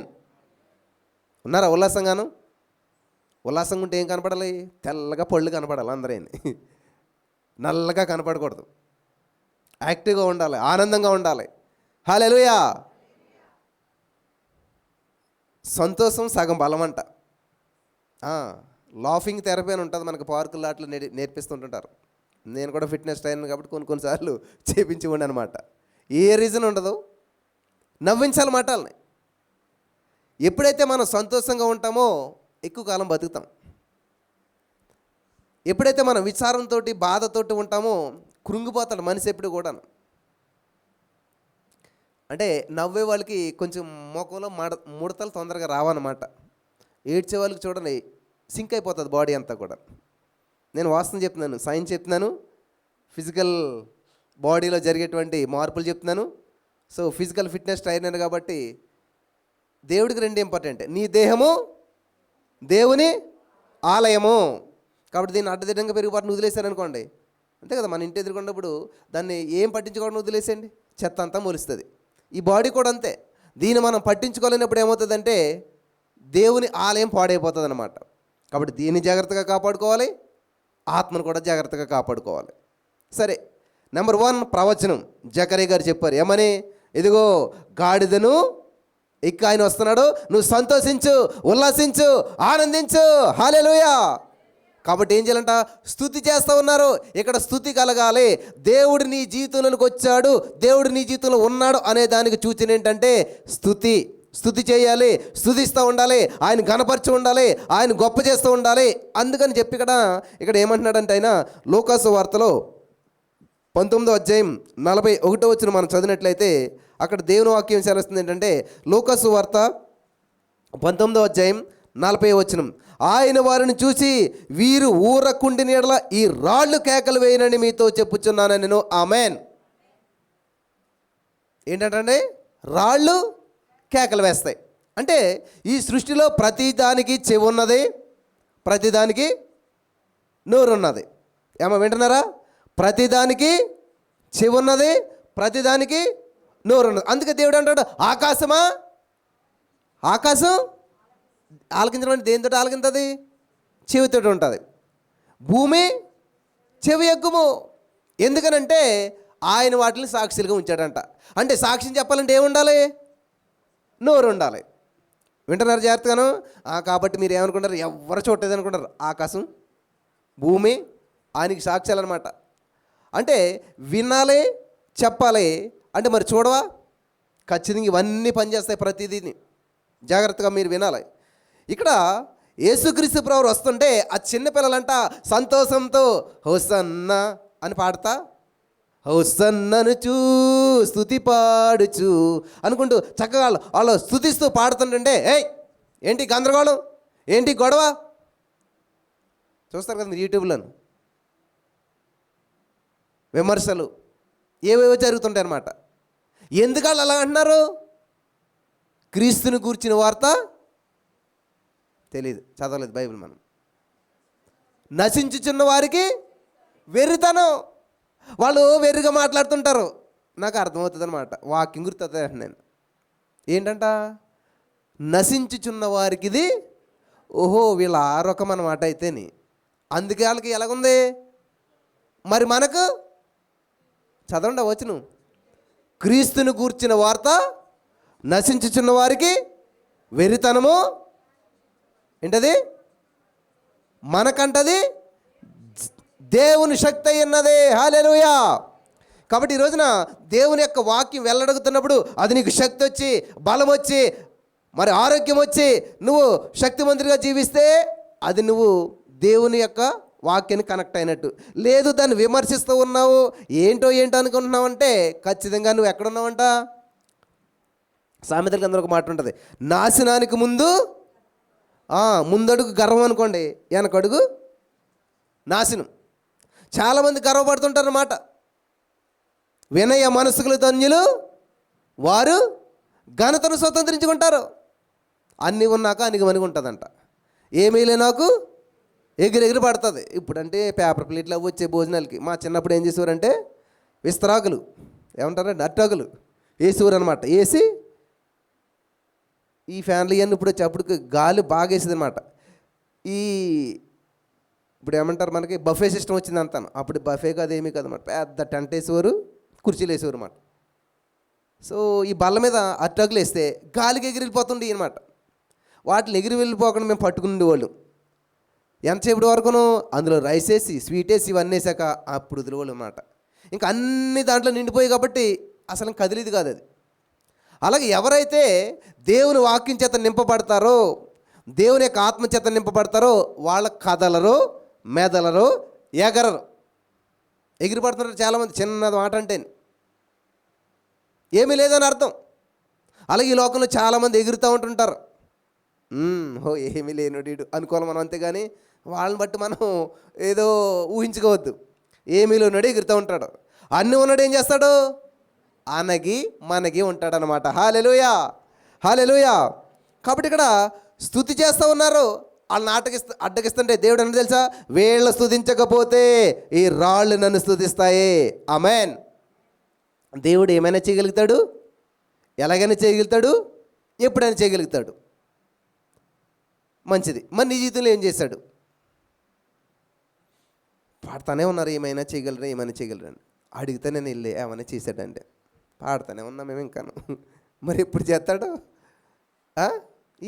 ఉన్నారా ఉల్లాసంగాను? ఉల్లాసంగా ఉంటే ఏం కనపడాలి? తెల్లగా పళ్ళు కనపడాలి. అందరూ నల్లగా కనపడకూడదు. యాక్టివ్గా ఉండాలి, ఆనందంగా ఉండాలి. హల్లెలూయా. సంతోషం సగం బలం అంట. లాఫింగ్ థెరపీ అని ఉంటుంది మనకు, పార్కుల్లో అట్లా నేర్పిస్తుంటుంటారు. నేను కూడా ఫిట్నెస్ ట్రైనర్ కాబట్టి కొన్నిసార్లు చేపించి ఉండి అనమాట. ఏ రీజన్ ఉండదు, నవ్వించాలన్నమాట వాళ్ళని. ఎప్పుడైతే మనం సంతోషంగా ఉంటామో ఎక్కువ కాలం బతుకుతాం. ఎప్పుడైతే మనం విచారంతో బాధతోటి ఉంటామో కృంగిపోతాడు మనిషి ఎప్పుడు కూడా. అంటే నవ్వే వాళ్ళకి కొంచెం ముఖంలో ముడతలు తొందరగా రావన్నమాట. ఏడ్చే వాళ్ళకి చూడండి సింక్ అయిపోతుంది బాడీ అంతా కూడా. నేను వాస్తవం చెప్తున్నాను, సైన్స్ చెప్తున్నాను, ఫిజికల్ బాడీలో జరిగేటువంటి మార్పులు చెప్తున్నాను. సో ఫిజికల్ ఫిట్నెస్ ట్రైనర్ కాబట్టి దేవుడికి రెండు ఇంపార్టెంట్. నీ దేహము దేవుని ఆలయము. కాబట్టి దీన్ని అడ్డదిడ్డంగా పెరిగిపాటును వదిలేశారనుకోండి, అంతే కదా. మన ఇంటి ఎదుర్కొన్నప్పుడు దాన్ని ఏం పట్టించుకోవడం వదిలేసేయండి, చెత్త అంతా మొలుస్తుంది. ఈ బాడీ కూడా అంతే. దీన్ని మనం పట్టించుకోలేనప్పుడు ఏమవుతుందంటే దేవుని ఆలయం పాడైపోతుంది అన్నమాట. కాబట్టి దీన్ని జాగ్రత్తగా కాపాడుకోవాలి, ఆత్మను కూడా జాగ్రత్తగా కాపాడుకోవాలి. సరే, నెంబర్ 1 ప్రవచనం జకరియా గారు చెప్పారు. ఏమని? ఇదిగో గాడిదను ఎక్కి ఆయన వస్తున్నాడు, నువ్వు సంతోషించు, ఉల్లాసించు, ఆనందించు. హల్లెలూయా. కాబట్టి ఏం చేయాలంట? స్తుతి చేస్తూ ఉన్నారు. ఇక్కడ స్తుతి కలగాలి. దేవుడు నీ జీవితంలోకి వచ్చాడు, దేవుడు నీ జీవితంలో ఉన్నాడు అనే దానికి సూచన ఏంటంటే స్తుతి చేయాలి, స్తుతిస్తూ ఉండాలి, ఆయన ఘనపరిచి ఉండాలి, ఆయన గొప్ప చేస్తూ ఉండాలి. అందుకని చెప్పి ఇక్కడ ఏమంటున్నాడంటే ఆయన లూకాసు వార్తలో 19వ అధ్యాయం 41వ వచనం మనం చదివినట్లయితే అక్కడ దేవుని వాక్యం సెలవుస్తుంది ఏంటంటే, లూకాసు వార్త 19వ అధ్యాయం 40వ వచనం, ఆయన వారిని చూసి వీరు ఊరకుండి నీడల ఈ రాళ్ళు కేకలు వేయనని మీతో చెప్పుచున్నాను నేను. ఆమెన్. ఏంటంటే రాళ్ళు కేకలు వేస్తాయి. అంటే ఈ సృష్టిలో ప్రతిదానికి చెవి ఉన్నది, ప్రతిదానికి నోరు ఉన్నది. ఏమో వింటున్నారా? ప్రతిదానికి చెవి ఉన్నది, ప్రతిదానికి నోరు ఉన్నది. అందుకే దేవుడు అంటాడు, ఆకాశం ఆలకించడం అంటే దేనితో ఆలకింతుంది? చెవితో ఉంటుంది. భూమి చెవి ఎగ్గుము. ఎందుకనంటే ఆయన వాటిని సాక్షులుగా ఉంచాడంట. అంటే సాక్ష్యం చెప్పాలంటే ఏముండాలి? నోరు ఉండాలి. వింటున్నారు జాగ్రత్తగాను? కాబట్టి మీరు ఏమనుకుంటారు? ఎవరు చూడలేదు అనుకుంటారు. ఆకాశం, భూమి ఆయనకి సాక్ష్యాలు అనమాట. అంటే వినాలి, చెప్పాలి. అంటే మరి చూడవా? ఖచ్చితంగా ఇవన్నీ పనిచేస్తాయి. ప్రతిదీని జాగ్రత్తగా మీరు వినాలి. ఇక్కడ యేసుక్రీస్తు ప్రభువు వస్తుంటే ఆ చిన్నపిల్లలంట సంతోషంతో హోసన్నా అని పాడతా, హోసన్నను స్తుతి పాడుచు అనుకుంటూ చక్కగా వాళ్ళు స్తుతిస్తూ పాడుతుంటే, ఏంటి గందరగోళం, ఏంటి గొడవ? చూస్తారు కదా మీరు యూట్యూబ్లో విమర్శలు ఏవేవో జరుగుతుంటాయి అన్నమాట. ఎందుకు వాళ్ళు అలా అంటున్నారు? క్రీస్తుని గూర్చిన వార్త తెలియదు, చదవలేదు బైబిల్ మనం. నశించుచున్న వారికి వెర్రితనం. వాళ్ళు వెర్రిగా మాట్లాడుతుంటారు. నాకు అర్థమవుతుంది అనమాట, వాక్యం గుర్తుంది నేను. ఏంటంట? నశించుచున్న వారికి ఇది, ఓహో వీళ్ళ ఆరోకం అన్నమాట అయితేని. అందుకే వాళ్ళకి ఎలాగుంది. మరి మనకు చదవండి వచ్చును. క్రీస్తుని గూర్చిన వార్త నశించుచున్న వారికి వెర్రితనము. ఏంటది? మనకంటది దేవుని శక్తి అన్నదే. హల్లెలూయా. కాబట్టి ఈ రోజున దేవుని యొక్క వాక్యం వెళ్ళడగుతున్నప్పుడు అది నీకు శక్తి వచ్చి, బలం వచ్చి, మరి ఆరోగ్యం వచ్చి, నువ్వు శక్తిమంతుడిగా జీవిస్తే అది నువ్వు దేవుని యొక్క వాక్యాన్ని కనెక్ట్ అయినట్టు. లేదు దాన్ని విమర్శిస్తూ ఉన్నావు, ఏంటో అనుకుంటున్నావు అంటే ఖచ్చితంగా నువ్వు ఎక్కడున్నావంట. సామెతల కింద ఒక మాట ఉంటుంది, నాశనానికి ముందడుగు గర్వం అనుకోండి, వెనకడుగు నాశనం. చాలామంది గర్వపడుతుంటారు అన్నమాట. వినయ మనసుకులు ధన్యులు వారు ఘనతను స్వతంత్రించుకుంటారు. అన్నీ ఉన్నాక అనిగమనిగి ఉంటుందంట. ఏమీ లేనాకు ఎగిరెగిరి పడుతుంది. ఇప్పుడంటే పేపర్ ప్లేట్లు అవి వచ్చే భోజనాలకి. మా చిన్నప్పుడు ఏం చేసేవారంటే విస్తరాకులు, ఏమంటారంటే అట్టాకులు వేసేవారు అనమాట. వేసి ఈ ఫ్యాన్లు ఇవన్నీ ఇప్పుడు వచ్చేప్పటికి గాలి బాగా వేసేది అనమాట. ఇప్పుడు ఏమంటారు, మనకి బఫే సిస్టమ్ వచ్చింది అంతాను. అప్పుడు బఫే కాదు, ఏమీ కాదన్నమాట. పెద్ద టెంట్ వేసేవారు, కుర్చీలు వేసేవారు అన్నమాట. సో ఈ బల్ల మీద అట్టాకులు వేస్తే గాలికి ఎగిరి వెళ్ళిపోతుండే అనమాట. వాటిని ఎగిరి వెళ్ళిపోకుండా మేము పట్టుకునేవాళ్ళు. ఎంతసేపటి వరకును అందులో రైస్ వేసి, స్వీట్ వేసి, ఇవన్నీ వేసాక అప్పుడు వదిలేవాళ్ళు అన్నమాట. ఇంకా అన్ని దాంట్లో నిండిపోయి కాబట్టి అసలు కదిలిది కాదు అది. అలాగే ఎవరైతే దేవుని వాక్యం చేత నింపబడతారో, దేవుని యొక్క ఆత్మ చేత నింపబడతారో వాళ్ళ కదలరు, మెదలరు, ఎగరరు. ఎగిరిపడుతున్నారు చాలామంది చిన్నది మాట అంటే ఏమీ లేదని అర్థం. అలాగే ఈ లోకంలో చాలామంది ఎగురుతూ ఉంటుంటారు. ఏమీ లేనుడు అనుకోవాలి మనం, అంతేగాని వాళ్ళని బట్టి మనం ఏదో ఊహించుకోవద్దు. ఏమీ లేనుడు ఎగురుతూ ఉంటాడు. అన్నీ ఉన్నాడు ఏం చేస్తాడు? అనగి మనగి ఉంటాడనమాట. హల్లెలూయా, హల్లెలూయా. కాబట్టి ఇక్కడ స్తుతి చేస్తూ ఉన్నారు. వాళ్ళని అడ్డగిస్తుంటే దేవుడు అన్నది తెలుసా, వీళ్ళు స్తుతించకపోతే ఈ రాళ్ళు నన్ను స్తుతిస్తాయి. ఆమేన్. దేవుడు ఏమైనా చేయగలుగుతాడు, ఎలాగైనా చేయగలుగుతాడు, ఎప్పుడైనా చేయగలుగుతాడు. మంచిది. మరి నీ జీవితంలో ఏం చేశాడు? పాడుతూనే ఉన్నారు, ఏమైనా చేయగలరా, ఏమైనా చేయగలరా అని. అడిగితే నేను వెళ్ళి ఏమైనా చేశాడంటే పాడుతూనే ఉన్నా మేము ఇంకాను. మరి ఎప్పుడు చేస్తాడు?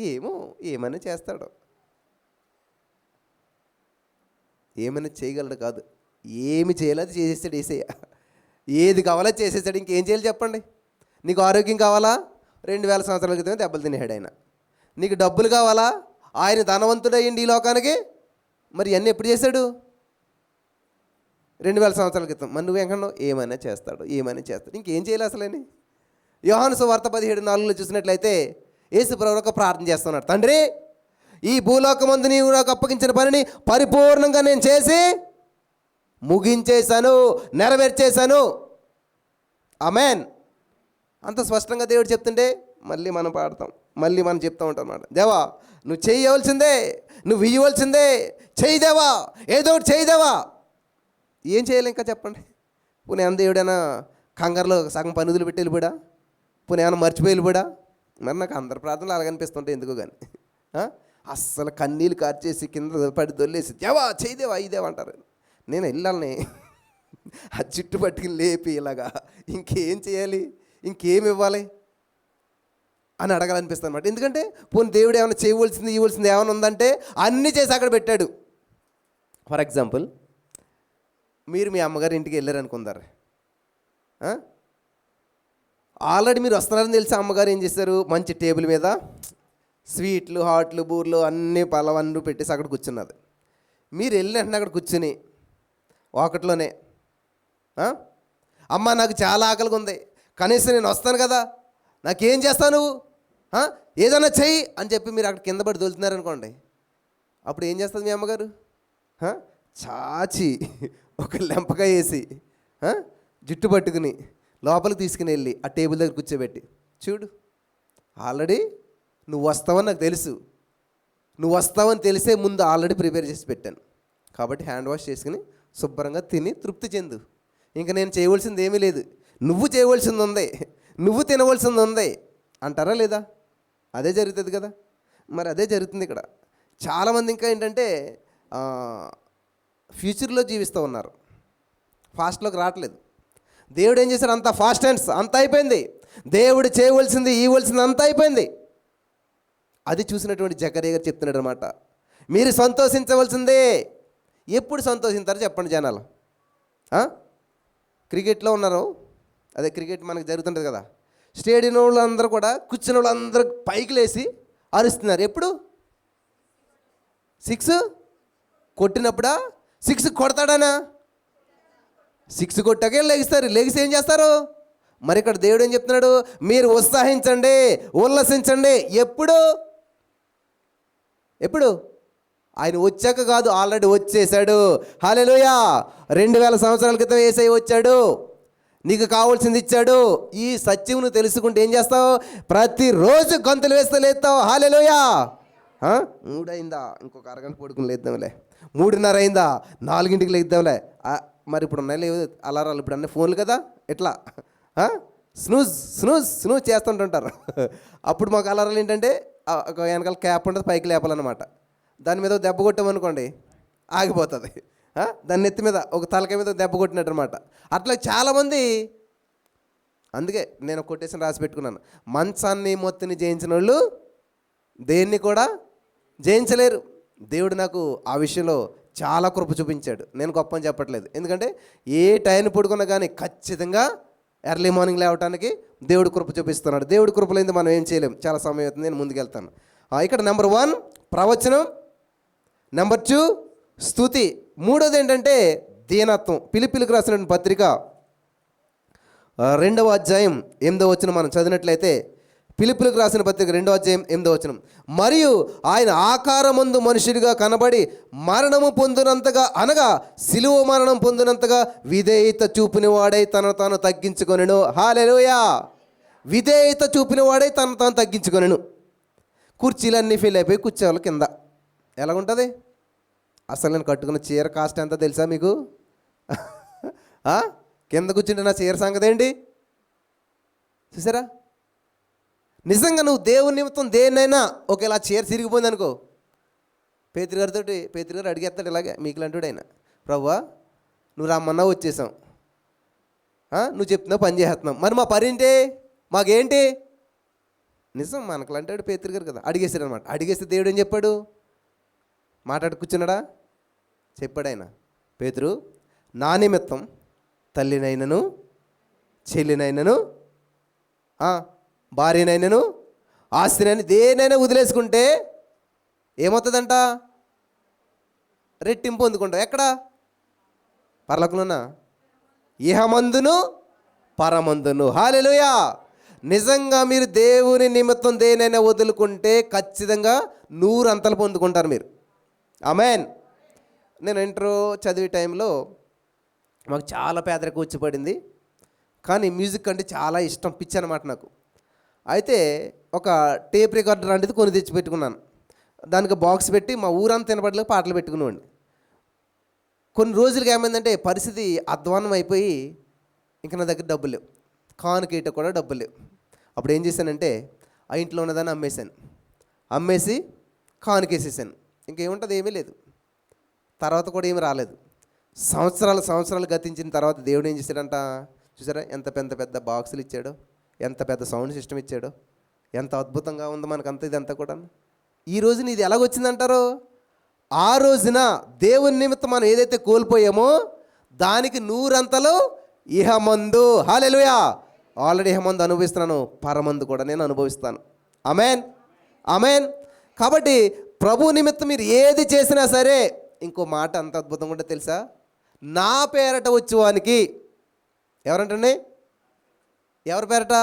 ఏమో, ఏమైనా చేస్తాడు. ఏమైనా చేయగలడు కాదు, ఏమి చేయాలో అది చేసేసాడు ఏసయ్య. ఏది కావాలో చేసేసాడు. ఇంకేం చేయాలి చెప్పండి? నీకు ఆరోగ్యం కావాలా? 2000 సంవత్సరాల క్రితమే దెబ్బలు తినేవాడు ఆయన. నీకు డబ్బులు కావాలా? ఆయన ధనవంతుడయ్యండి ఈ లోకానికి. మరి ఇవన్నీ ఎప్పుడు చేశాడు? 2000 సంవత్సరాల క్రితం. మరి నువ్వు ఎక్కడో ఏమైనా చేస్తాడు, ఏమైనా చేస్తాడు. ఇంకేం చేయాలి అసలేని? యోహాను సువార్త 17:4 చూసినట్లయితే యేసు ప్రభువు ఒక ప్రార్థన చేస్తున్నాడు. తండ్రి, ఈ భూలోకమందు నీవు నాకు అప్పగించిన పనిని పరిపూర్ణంగా నేను చేసి ముగించేశాను, నెరవేర్చేశాను. ఆమేన్. అంత స్పష్టంగా దేవుడు చెప్తుంటే మళ్ళీ మనం పాడతాం, మళ్ళీ మనం చెప్తూ ఉంటాం అన్నమాట. దేవా నువ్వు చేయవలసిందే, నువ్వు ఇవ్వవలసిందే, చెయ్యి దేవా, ఏదో ఒకటి చెయ్యి దేవా. ఏం చేయాలి ఇంకా చెప్పండి? పోనీ ఏమన్నా దేవుడైనా కంగారులో సగం పని వదిలి పెట్టి వెళ్ళిపోడా? పోనీ ఏమైనా మర్చిపోయి వెళ్ళిపోడా? మరి నాకు అందరి ప్రార్థనలు అలాగనిపిస్తుంటాయి ఎందుకో కానీ. అస్సలు కన్నీళ్ళు కార్చేసి కింద పడి దొల్లేసి దేవా చేయదేవా ఇదేవా అంటారు. నేను వెళ్ళాలని ఆ చుట్టు పట్టుకుని లేపి ఇలాగా ఇంకేం చేయాలి, ఇంకేం ఇవ్వాలి అని అడగాలనిపిస్తుంది అన్నమాట. ఎందుకంటే పోనీ దేవుడు ఏమైనా చేయవలసింది, ఇవ్వాల్సింది ఏమైనా ఉందంటే అన్నీ చేసి అక్కడ పెట్టాడు. ఫర్ ఎగ్జాంపుల్, మీరు మీ అమ్మగారి ఇంటికి వెళ్ళారనుకుందారు. ఆల్రెడీ మీరు వస్తున్నారని తెలిసి అమ్మగారు ఏం చేశారు, మంచి టేబుల్ మీద స్వీట్లు, హాట్లు, బూర్లు అన్నీ పలవన్నీ పెట్టేసి అక్కడ కూర్చున్నది. మీరు వెళ్ళి అంటే అక్కడ కూర్చుని ఒకటిలోనే అమ్మ నాకు చాలా ఆకలిగా ఉంది, కనీసం నేను వస్తాను కదా, నాకేం చేస్తావు నువ్వు, ఏదైనా చెయ్యి అని చెప్పి మీరు అక్కడ కింద పడి దొలుతున్నారనుకోండి. అప్పుడు ఏం చేస్తుంది మీ అమ్మగారు? చాచి ఒక లెంపగా వేసి జుట్టు పట్టుకుని లోపలికి తీసుకుని వెళ్ళి ఆ టేబుల్ దగ్గర కూర్చోబెట్టి, చూడు ఆల్రెడీ నువ్వు వస్తావని నాకు తెలుసు, నువ్వు వస్తావని తెలిసే ముందు ఆల్రెడీ ప్రిపేర్ చేసి పెట్టాను, కాబట్టి హ్యాండ్ వాష్ చేసుకుని శుభ్రంగా తిని తృప్తి చెందు. ఇంకా నేను చేయవలసింది ఏమీ లేదు, నువ్వు చేయవలసింది ఉంది, నువ్వు తినవలసింది ఉంది అంటారా లేదా? అదే జరుగుతుంది కదా. మరి అదే జరుగుతుంది ఇక్కడ. చాలామంది ఇంకా ఏంటంటే ఫ్యూచర్లో జీవిస్తూ ఉన్నారు, ఫాస్ట్లోకి రావట్లేదు. దేవుడు ఏం చేశారు? అంత ఫాస్ట్ హ్యాండ్స్, అంత అయిపోయింది. దేవుడు చేయవలసింది ఇవ్వాల్సింది అంత అయిపోయింది. అది చూసినటువంటి జకరియా గారు చెప్తున్నాడు అనమాట, మీరు సంతోషించవలసిందే. ఎప్పుడు సంతోషించారో చెప్పండి జనాలు. క్రికెట్లో ఉన్నారు, అదే క్రికెట్ మనకు జరుగుతుంటుంది కదా, స్టేడియం వాళ్ళందరూ కూడా కూర్చున్న వాళ్ళందరూ పైకి లేచి అరుస్తున్నారు. ఎప్పుడు? 6 కొట్టినప్పుడా? 6 కొడతాడానా? 6 కొట్టాకే లెగిస్తారు. లెగిసి ఏం చేస్తారు? మరి ఇక్కడ దేవుడు ఏం చెప్తున్నాడు? మీరు ఉత్సాహించండి, ఉల్లసించండి. ఎప్పుడు? ఆయన వచ్చాక కాదు, ఆల్రెడీ వచ్చేసాడు. హల్లెలూయా. 2000 సంవత్సరాల క్రితం యేసయ్య వచ్చాడు, నీకు కావాల్సింది ఇచ్చాడు. ఈ సత్యం నువ్వు తెలుసుకుంటే ఏం చేస్తావు? ప్రతిరోజు గొంతులు వేస్తే లేస్తావు. హల్లెలూయా. 3 అయిందా, ఇంకొక అరగంట పడుకుని లేద్దాంలే. 3:30 అయిందా, 4ంటికి లేద్దాంలే. మరి ఇప్పుడు ఉన్నాయి లేవు అలారాలు, ఇప్పుడు అన్నీ ఫోన్లు కదా, ఎట్లా స్నూజ్ స్నూజ్ స్నూజ్ చేస్తుంటుంటారు. అప్పుడు మాకు అలారాలు ఏంటంటే వెనకాల క్యాప్ ఉంటుంది, పైకి లేపాలన్నమాట. దాని మీద దెబ్బ కొట్టామనుకోండి ఆగిపోతుంది. దాని నెత్తి మీద ఒక తలకాయ మీద దెబ్బ కొట్టినట్టు అనమాట. అట్లా చాలామంది, అందుకే నేను కొటేషన్ రాసి పెట్టుకున్నాను, మంచాన్ని మొత్తిని జయించిన వాళ్ళు దేన్ని కూడా జయించలేరు. దేవుడు నాకు ఆ విషయంలో చాలా కృప చూపించాడు. నేను గొప్ప అని చెప్పట్లేదు, ఎందుకంటే ఏ టైం పడుకున్నా కానీ ఖచ్చితంగా ఎర్లీ మార్నింగ్ లేవటానికి దేవుడు కృప చూపిస్తున్నాడు. దేవుడి కృపలేంది మనం ఏం చేయలేం. చాలా సమయం అవుతుంది, నేను ముందుకెళ్తాను. ఇక్కడ నెంబర్ 1 ప్రవచనం, నెంబర్ 2 స్తుతి, 3వది ఏంటంటే దీనత్వం. ఫిలిప్పీయులకు రాసిన పత్రిక 2వ అధ్యాయం 8వ వచనం మనం చదివినట్లయితే, ఫిలిప్పీయులకు రాసిన పత్రిక 2వ అధ్యాయం 8వ వచనం, మరియు ఆయన ఆకారమందు మనుషుడిగా కనబడి మరణము పొందినంతగా, అనగా సిలువ మరణం పొందినంతగా విధేయత చూపినవాడై తనను తాను తగ్గించుకొనెను. హల్లెలూయా. విధేయత చూపినవాడై తనను తాను తగ్గించుకొనెను. కుర్చీలన్నీ ఫెయిల్ అయిపోయి కూర్చోవాలి కింద. ఎలాగుంటుంది? అసలు నేను కట్టుకున్న చీర కాస్ట్ ఎంత తెలుసా మీకు? కింద కూర్చుంటే నా చీర సంగతి ఏంటి చూసారా? నిజంగా నువ్వు దేవుని నిమిత్తం దేన్నైనా ఒకేలా చీర చిరిగిపోయింది అనుకో, పేతురు గారు అడిగేస్తాడు ఇలాగే, మీకు లాంటి ఆయన, ప్రభువా నువ్వు రమ్మన్నా వచ్చేసాం, నువ్వు చెప్తున్నావు పని చేస్తున్నాం, మరి మా పరింటే మాకేంటి? నిజం మనకులంటాడు పేతురు గారు కదా. అడిగేశాడు అనమాట. అడిగేస్తే దేవుడు ఏం చెప్పాడు? మాట్లాడు కూర్చున్నాడా? చెప్పాడు ఆయన, పేతురు నా నిమిత్తం తల్లినైనను చెల్లినైనను భార్యనైనను ఆస్తినైనా దేనైనా వదిలేసుకుంటే ఏమవుతుందంట? రెట్టింపు పొందుకుంటావు. ఎక్కడ? పరలోకంలోనా? ఇహమందును పరమందును. హల్లెలూయా. నిజంగా మీరు దేవుని నిమిత్తం దేనైనా వదులుకుంటే ఖచ్చితంగా 100 అంతలు పొందుకుంటారు మీరు. ఆమేన్. నేను ఇంటర్ చదివే టైంలో మాకు చాలా పేదరికం వచ్చి పడింది, కానీ మ్యూజిక్ అంటే చాలా ఇష్టం, పిచ్చి అనమాట నాకు. అయితే ఒక టేప్ రికార్డర్ అనేది కొని తెచ్చి పెట్టుకున్నాను. దానికి బాక్స్ పెట్టి మా ఊరంతా తినబడలేక పాటలు పెట్టుకునేవాడిని. కొన్ని రోజులకి ఏమైందంటే పరిస్థితి అధ్వానం అయిపోయి ఇంకా నా దగ్గర డబ్బులు లేవు, కానుకేట కూడా డబ్బులు లేవు. అప్పుడు ఏం చేశానంటే ఆ ఇంట్లో ఉన్నదాన్ని అమ్మేశాను. అమ్మేసి కానుకేసేసాను. ఇంకేముంటుంది? ఏమీ లేదు. తర్వాత కూడా ఏమీ రాలేదు. సంవత్సరాలు గతించిన తర్వాత దేవుడు ఏం చేశాడంట చూసారా? ఎంత పెద్ద బాక్సులు ఇచ్చాడో, ఎంత పెద్ద సౌండ్ సిస్టమ్ ఇచ్చాడో, ఎంత అద్భుతంగా ఉందో మనకంతా. ఇదంతా కూడా ఈ రోజున ఇది ఎలాగొచ్చిందంటారో, ఆ రోజున దేవుని నిమిత్తం మనం ఏదైతే కోల్పోయామో దానికి 100 అంతలు ఇహమందు. హల్లెలూయా. ఆల్రెడీ ఇహమందు అనుభవిస్తున్నాను, పరమందు కూడా నేను అనుభవిస్తాను. ఆమేన్, ఆమేన్. కాబట్టి ప్రభు నిమిత్తం మీరు ఏది చేసినా సరే, ఇంకో మాట అంత అద్భుతంగా ఉంటే తెలుసా? నా పేరట వచ్చేవానికి, ఎవరంటండి? ఎవరి పేరట?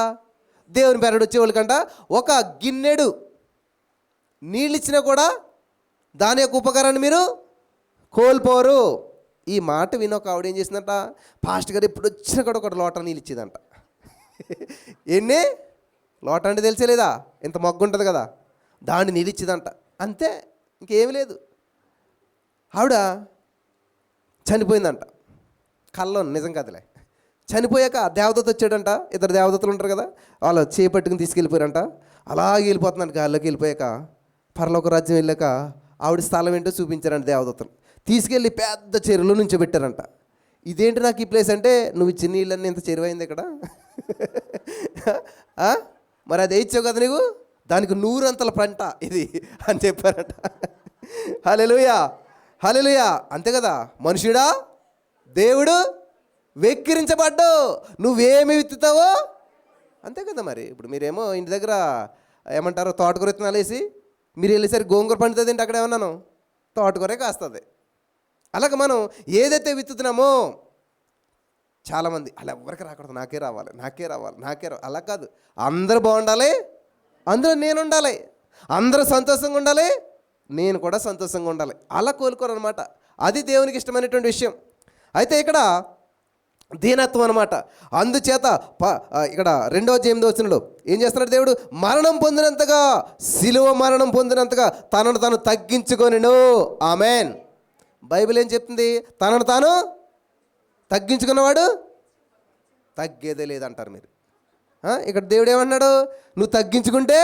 దేవుని పేరట వచ్చేవాళ్ళకంట ఒక గిన్నెడు నీళ్ళు ఇచ్చినా కూడా దాని యొక్క ఉపకారాన్ని మీరు కోల్పోరు. ఈ మాట విని ఒక ఆవిడ ఏం చేసిందంట, పాస్టర్ గారు ఎప్పుడు వచ్చినా కూడా ఒక లోట నీళ్ళు ఇచ్చేదంట. ఎన్ని లోట అంటే తెలిసే లేదా, ఇంత మొగ్గు ఉంటుంది కదా, దాన్ని నిలిచిదంట. అంతే, ఇంకేమీ లేదు. ఆవిడ చనిపోయిందంట. కల్లో నిజం కదలే. చనిపోయాక దేవదూత వచ్చాడంట. ఇద్దరు దేవదూతలు ఉంటారు కదా, వాళ్ళు చేపట్టుకుని తీసుకెళ్ళిపోయారంట. అలాగే వెళ్ళిపోతుందంట. గాల్లోకి వెళ్ళిపోయాక పరలోక రాజ్యం వెళ్ళాక ఆవిడ స్థలం ఏంటో చూపించారంట దేవదూతలు. తీసుకెళ్ళి పెద్ద చెరువులో నుంచి పెట్టారంట. ఇదేంటి నాకు ఈ ప్లేస్ అంటే, నువ్వు ఇచ్చిన నీళ్ళన్నీ ఇంత చెరువు అయింది ఇక్కడ. మరి అది వేయించావు కదా నీకు, దానికి 100 అంతల పంట ఇది అని చెప్పారట. హల్లెలూయా, హల్లెలూయా. అంతే కదా, మనుషుడా దేవుడు వెక్కిరించబడ్డు, నువ్వేమి విత్తుతావో అంతే కదా. మరి ఇప్పుడు మీరేమో ఇంటి దగ్గర ఏమంటారో తోటకూర విత్తనాలు వేసి మీరు వెళ్ళేసరికి గోంగూర పండుతుంది అంటే అక్కడ ఏమన్నాను, తోటకూరే కాస్తుంది. అలాగే మనం ఏదైతే విత్తుతున్నామో, చాలామంది అలా ఎవరికి రాకూడదు, నాకే రావాలి, నాకే రావాలి, నాకే రావాలి. అలా కాదు, అందరూ బాగుండాలి, అందులో నేను ఉండాలి, అందరూ సంతోషంగా ఉండాలి, నేను కూడా సంతోషంగా ఉండాలి. అలా కోలుకోరనమాట. అది దేవునికి ఇష్టమైనటువంటి విషయం. అయితే ఇక్కడ దీనత్వం అనమాట. అందుచేత ఇక్కడ 2:8 వచనంలో ఏం చేస్తున్నాడు దేవుడు, మరణం పొందినంతగా, సిలువ మరణం పొందినంతగా తనను తాను తగ్గించుకొనెను. ఆమేన్. బైబిల్ ఏం చెప్తుంది, తనను తాను తగ్గించుకున్నవాడు తగ్గేదే లేదంటారు మీరు. ఇక్కడ దేవుడు ఏమన్నాడు, నువ్వు తగ్గించుకుంటే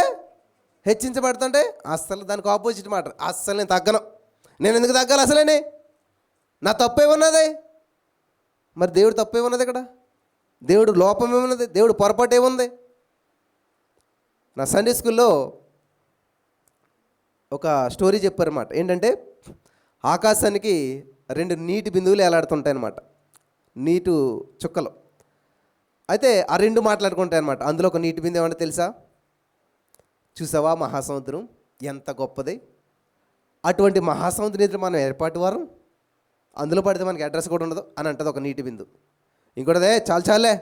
హెచ్చించబడుతుంటే, అస్సలు దానికి ఆపోజిట్ మాట. అస్సలు నేను తగ్గను, నేను ఎందుకు తగ్గాలి, అసలేనే నా తప్పేమున్నది. మరి దేవుడు తప్పేమున్నది ఇక్కడ, దేవుడు లోపం ఏమున్నది, దేవుడు పొరపాటు ఏముంది. నా సండే స్కూల్లో ఒక స్టోరీ చెప్పారన్నమాట. ఏంటంటే ఆకాశానికి 2 నీటి బిందువులు వేలాడుతుంటాయి అన్నమాట, నీటి చుక్కలు. అయితే ఆ 2 మాట్లాడుకుంటాయి అన్నమాట. అందులో ఒక నీటి బిందువు ఏమంటే తెలుసా, చూసావా మహాసముద్రం ఎంత గొప్పది, అటువంటి మహాసముద్రం ఎదురు మనం ఏర్పాటు వారం, అందులో పడితే మనకి అడ్రస్ కూడా ఉండదు అని అంటది ఒక నీటి బిందు. ఇంకోటిదే చాలే,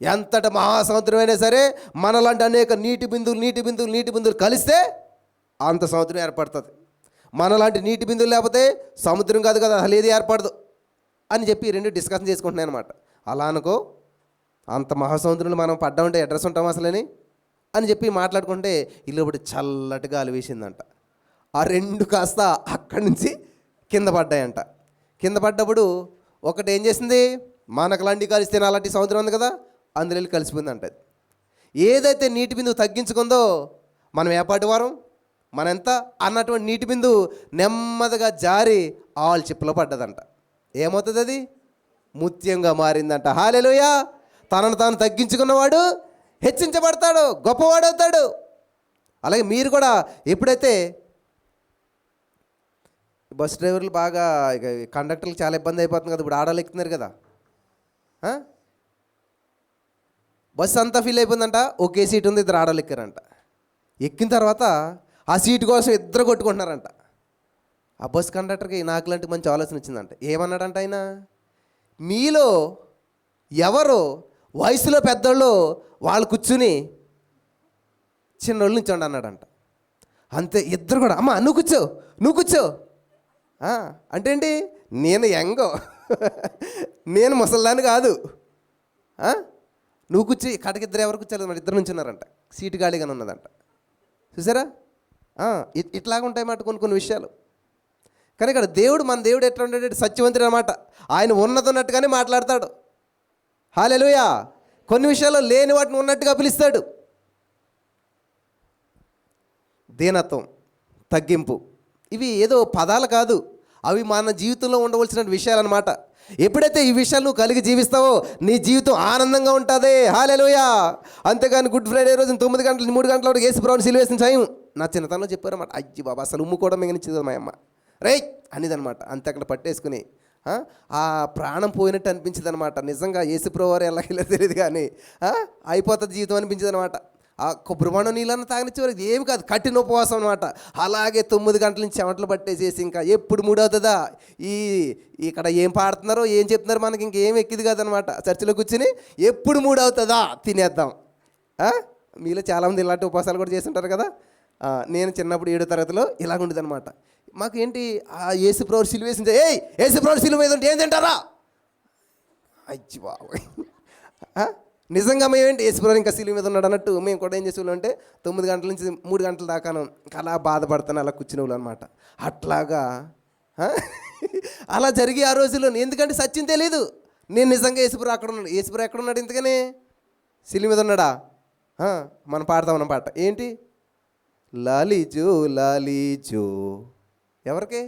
ఎంతటి మహాసముద్రం అయినా సరే మనలాంటి అనేక నీటి బిందువులు కలిస్తే అంత సముద్రం ఏర్పడుతుంది. మనలాంటి నీటి బిందువులు లేకపోతే సముద్రం కాదు కదా, అసలు ఏది ఏర్పడదు అని చెప్పి 2 డిస్కషన్ చేసుకుంటున్నాయి అనమాట. అలా అనుకో, అంత మహాసముద్రంలో మనం పడ్డామంటే అడ్రస్ ఉంటాం అసలని అని చెప్పి మాట్లాడుకుంటే ఇల్లు ఒకటి చల్లటి గాలి వేసిందంట. ఆ 2 కాస్త అక్కడి నుంచి కింద పడ్డాయంట. కింద పడ్డప్పుడు ఒకటి ఏం చేసింది, మనకు లాంటి కలిస్తే అలాంటి సముద్రం ఉంది కదా, అందులో వెళ్ళి కలిసిపోయిందంట. ఏదైతే నీటి బిందువు తగ్గించుకుందో మనం ఏపాటి వారం, మన ఎంత అన్నటువంటి నీటి బిందువు నెమ్మదిగా జారి ఆల్ చిప్పలో పడ్డదంట. ఏమవుతుంది, అది ముత్యంగా మారిందంట. హల్లెలూయా. తనను తాను తగ్గించుకున్నవాడు హెచ్చించబడతాడు, గొప్పవాడవుతాడు. అలాగే మీరు కూడా ఎప్పుడైతే బస్ డ్రైవర్లు బాగా ఇక కండక్టర్లు చాలా ఇబ్బంది అయిపోతుంది కదా, ఇప్పుడు ఆడవాళ్ళు ఎక్కుతున్నారు కదా, బస్సు అంతా ఫిల్ అయిపోయిందంట, ఒకే సీట్ ఉంది, 2 ఆడవాళ్ళు ఎక్కారంట. ఎక్కిన తర్వాత ఆ సీటు కోసం 2 కొట్టుకుంటున్నారంట. ఆ బస్ కండక్టర్కి నాకు లాంటి మంచి ఆలోచన వచ్చిందంట. ఏమన్నాడంట ఆయన, మీలో ఎవరు వయసులో పెద్దోళ్ళు వాళ్ళు కూర్చుని చిన్నోళ్ళు నుంచోండి అన్నాడంట. అంతే, 2 కూడా అమ్మ నువ్వు కూర్చో అంటే ఏంటి, నేను యంగో, నేను ముసల్దాన్ని కాదు, నువ్వు కూర్చి కటకి 2 ఎవరు కూర్చోలేదు, మరి 2 నుంచి ఉన్నారంట, సీటు ఖాళీగానే ఉన్నదంట. చూసారా, ఇట్లాగా ఉంటాయి మాట కొన్ని విషయాలు. కానీ ఇక్కడ దేవుడు, మన దేవుడు ఎట్లా ఉండేది, సత్యవంతుడు అన్నమాట. ఆయన ఉన్నట్టుగానే మాట్లాడతాడు. హల్లెలూయా. కొన్ని విషయాల్లో లేని వాటిని ఉన్నట్టుగా పిలుస్తాడు. దీనత్వం, తగ్గింపు, ఇవి ఏదో పదాలు కాదు, అవి మన జీవితంలో ఉండవలసిన విషయాలు అన్నమాట. ఎప్పుడైతే ఈ విషయాలు నువ్వు కలిగి జీవిస్తావో నీ జీవితం ఆనందంగా ఉంటుంది. హల్లెలూయా. అంతేగాని గుడ్ ఫ్రైడే రోజు 9 గంటల 3 గంటల వరకు యేసు ప్రభువుని సిలువేసిన టైం నా చిన్నతనంలో చెప్పారన్నమాట. అయ్యి బాబా, అసలు ఉమ్ము కూడా మిగిలించదు మా అమ్మ, రైట్ అనేదనమాట. అంతే అక్కడ పట్టేసుకుని ఆ ప్రాణం పోయినట్టు అనిపించింది అనమాట. నిజంగా యేసు ప్రభువు వారు ఎలాగెళ్ళో తెలియదు కానీ అయిపోతుంది జీవితం అనిపించింది అనమాట. ఆ కొబ్బరిబాణం నీళ్ళన్న తాగనిచ్చేవారు, ఏమి కాదు, కట్టిన ఉపవాసం అనమాట. అలాగే 9 గంటల నుంచి చెమటలు పట్టేసేసి ఇంకా ఎప్పుడు 3 అవుతుందా, ఇక్కడ ఏం పాడుతున్నారో ఏం చెప్తున్నారో మనకి ఇంకేం ఎక్కిది కాదనమాట. చర్చిలో కూర్చుని ఎప్పుడు 3 అవుతుందా తినేద్దాం. మీలో చాలామంది ఇలాంటి ఉపవాసాలు కూడా చేస్తుంటారు కదా. నేను చిన్నప్పుడు 7వ తరగతిలో ఇలాగ ఉండేది అనమాట. మాకు ఏంటి, ఆ యేసు ప్రభువు సిలువ వేసింది, యేసు ప్రభువు సిలువ మీద ఉంటే ఏం తింటారా, అయ్యి బాబోయ్, నిజంగా మేమేంటి యేసుప్రభు ఇంకా సిలువ మీద ఉన్నాడు అన్నట్టు మేము కూడా ఏం చేసేవాళ్ళం అంటే 9 గంటల నుంచి 3 గంటల దాకాను అలా బాధపడతాను అలా కూర్చునేవాళ్ళు అనమాట. అట్లాగా ఆ? అలా జరిగి ఆ రోజుల్లో ఎందుకంటే సత్యం తెలియదు. నేను నిజంగా యేసుప్రభు అక్కడ ఉన్నాడు. యేసుప్రభు ఎక్కడ ఉన్నాడు ఇంతకనే? సిలువ మీద ఉన్నాడా? మనం పాడతామన్న పాట ఏంటి? లాలీజో లాలీజో ఎవరికి?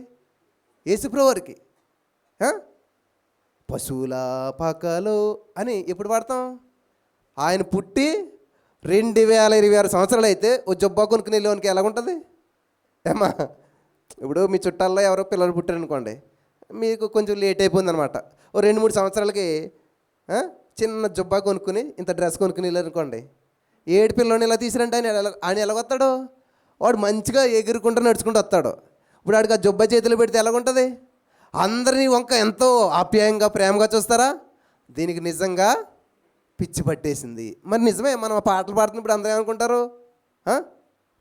యేసుప్రభు వారికి. పశువుల పాకలో అని ఎప్పుడు పాడతాం? ఆయన పుట్టి 2026 సంవత్సరాలు అయితే ఓ జబ్బా కొనుక్కునే లోనికి ఎలాగుంటుంది ఏమా? ఇప్పుడు మీ చుట్టాల్లో ఎవరో పిల్లలు పుట్టారనుకోండి, మీకు కొంచెం లేట్ అయిపోయిందనమాట. ఓ 2-3 సంవత్సరాలకి చిన్న జబ్బా కొనుక్కుని ఇంత డ్రెస్ కొనుక్కుని వెళ్ళారనుకోండి, ఏడు పిల్లని ఇలా తీసిరంటే ఆయన ఎలాగొస్తాడు? వాడు మంచిగా ఎగురుకుంటూ నడుచుకుంటూ వస్తాడు. ఇప్పుడు వాడికి ఆ జబ్బా చేతిలో పెడితే ఎలాగుంటుంది? అందరినీ వంక ఎంతో ఆప్యాయంగా ప్రేమగా చూస్తారా? దీనికి నిజంగా పిచ్చి పట్టేసింది. మరి నిజమే, మనం పాటలు పాడుతున్నప్పుడు అందరూ ఏమనుకుంటారు?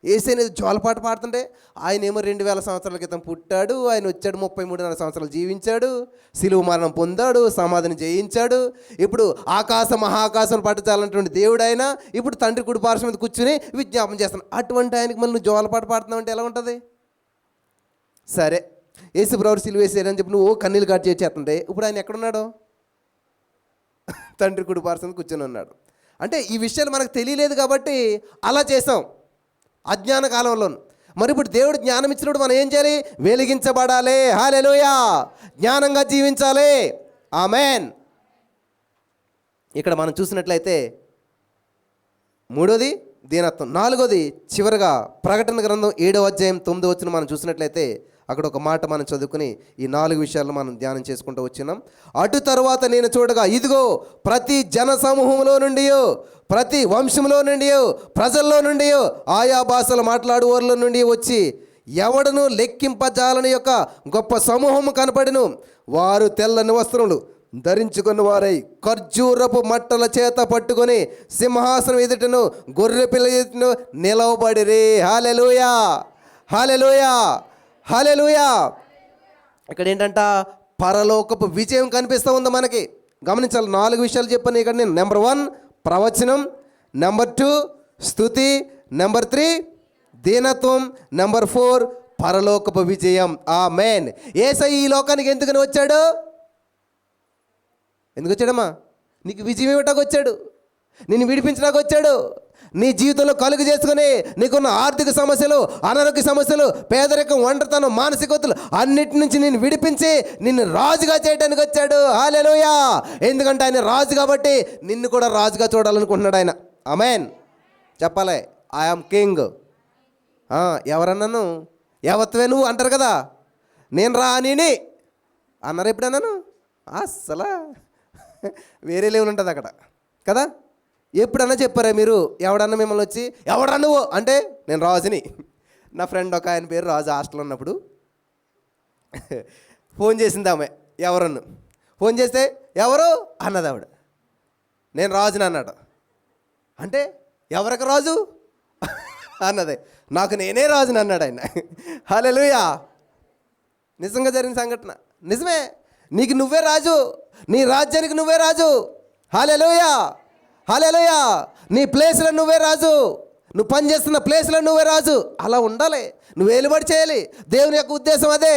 ఏసైనా జోలపాట పాడుతుంటే ఆయన ఏమో 2000 సంవత్సరాల క్రితం పుట్టాడు, ఆయన వచ్చాడు 33.5 సంవత్సరాలు జీవించాడు, సిలువ మరణం పొందాడు, సమాధిని జయించాడు, ఇప్పుడు మహాకాశం పట్టచాలన్నటువంటి దేవుడు ఆయన ఇప్పుడు తండ్రి కుడి పార్శ్వం మీద కూర్చుని విజ్ఞాపన చేస్తాను. అటువంటి ఆయనకి మళ్ళీ నువ్వు జోలపాట పాడుతున్నావు అంటే ఎలా ఉంటుంది? సరే, యేసుప్రభు సిలువ వేసారని చెప్పి నువ్వు కన్నీళ్ళు కాటు చేస్తుంటే ఇప్పుడు ఆయన ఎక్కడున్నాడు? తండ్రి కుడి పార్శ్వం మీద కూర్చొని ఉన్నాడు. అంటే ఈ విషయాలు మనకు తెలియలేదు కాబట్టి అలా చేసాం అజ్ఞాన కాలంలోను. మరి ఇప్పుడు దేవుడు జ్ఞానం ఇచ్చినప్పుడు మనం ఏం చేయాలి? వెలిగించబడాలి. హల్లెలూయా! జ్ఞానంగా జీవించాలి. ఆమేన్. ఇక్కడ మనం చూసినట్లయితే మూడోది దీనత్వం, నాలుగోది చివరిగా ప్రకటన గ్రంథం 7వ అధ్యాయం 9వ వచనం మనం చూసినట్లయితే అక్కడ ఒక మాట మనం చదువుకుని ఈ 4 విషయాలు మనం ధ్యానం చేసుకుంటూ వచ్చినాం. అటు తరువాత నేను చూడగా ఇదిగో ప్రతి జన సమూహంలో నుండి, ప్రతి వంశంలో నుండి, ప్రజల్లో నుండి, ఆయా భాషలు మాట్లాడు వారిలో నుండి వచ్చి ఎవడను లెక్కింపజాలని యొక్క గొప్ప సమూహము కనపడెను. వారు తెల్లని వస్త్రములు ధరించుకున్న వారై ఖర్జూరపు మట్టల చేత పట్టుకొని సింహాసనం ఎదుటను గొర్రె పిల్ల ఎదుటను నిలవబడిరి. హల్లెలూయా! హల్లెలూయా! హల్లెలూయా! ఇక్కడ ఏంటంట? పరలోకపు విజయం కనిపిస్తూ ఉంది మనకి. గమనించాలి, 4 విషయాలు చెప్పాను ఇక్కడ నేను. నెంబర్ 1 ప్రవచనం, నెంబర్ 2 స్తుతి, నెంబర్ 3 దీనత్వం, నెంబర్ 4 పరలోకపు విజయం. ఆమేన్. యేసయ్య ఈ లోకానికి ఎందుకని వచ్చాడు? ఎందుకు వచ్చాడమ్మా? నీకు విజయం ఇవ్వటానికి వచ్చాడు, నిన్ను విడిపించడానికి వచ్చాడు. నీ జీవితంలో కలుగు చేసుకుని నీకున్న ఆర్థిక సమస్యలు, అనారోగ్య సమస్యలు, పేదరికం, ఒంటరితనం, మానసిక ఒత్తిళ్లు అన్నిటి నుంచి నిన్ను విడిపించి నిన్ను రాజుగా చేయడానికి వచ్చాడు. హల్లెలూయా! ఎందుకంటే ఆయన రాజు కాబట్టి నిన్ను కూడా రాజుగా చూడాలనుకుంటున్నాడు ఆయన. ఆమేన్. చెప్పాలి, ఐఎమ్ కింగ్. ఎవరన్నాను? ఎవత్వే నువ్వు అంటారు కదా, నేను రానిని అన్నారు. ఎప్పుడన్నాను? అస్సలు వేరే లెవెల్ ఉంటుంది అక్కడ కదా. ఎప్పుడన్నా చెప్పారా మీరు? ఎవడన్నా మిమ్మల్ని వచ్చి ఎవడన్నా నువ్వు అంటే నేను రాజుని. నా ఫ్రెండ్ ఒక ఆయన పేరు రాజు, హాస్టల్లో ఉన్నప్పుడు ఫోన్ చేసింది ఆమె. ఎవరన్నా ఫోన్ చేస్తే ఎవరు అన్నది ఆవిడ. నేను రాజుని అన్నాడు. అంటే ఎవరికి రాజు అన్నదే. నాకు నేనే రాజుని అన్నాడు ఆయన. హల్లెలూయా! నిజంగా జరిగిన సంఘటన. నిజమే, నీకు నువ్వే రాజు, నీ రాజ్యానికి నువ్వే రాజు. హల్లెలూయా! హల్లెలూయా! నీ ప్లేస్లో నువ్వే రాజు, నువ్వు పనిచేస్తున్న ప్లేస్లో నువ్వే రాజు. అలా ఉండాలి, నువ్వు ఏలుబడి చేయాలి. దేవుని యొక్క ఉద్దేశం అదే.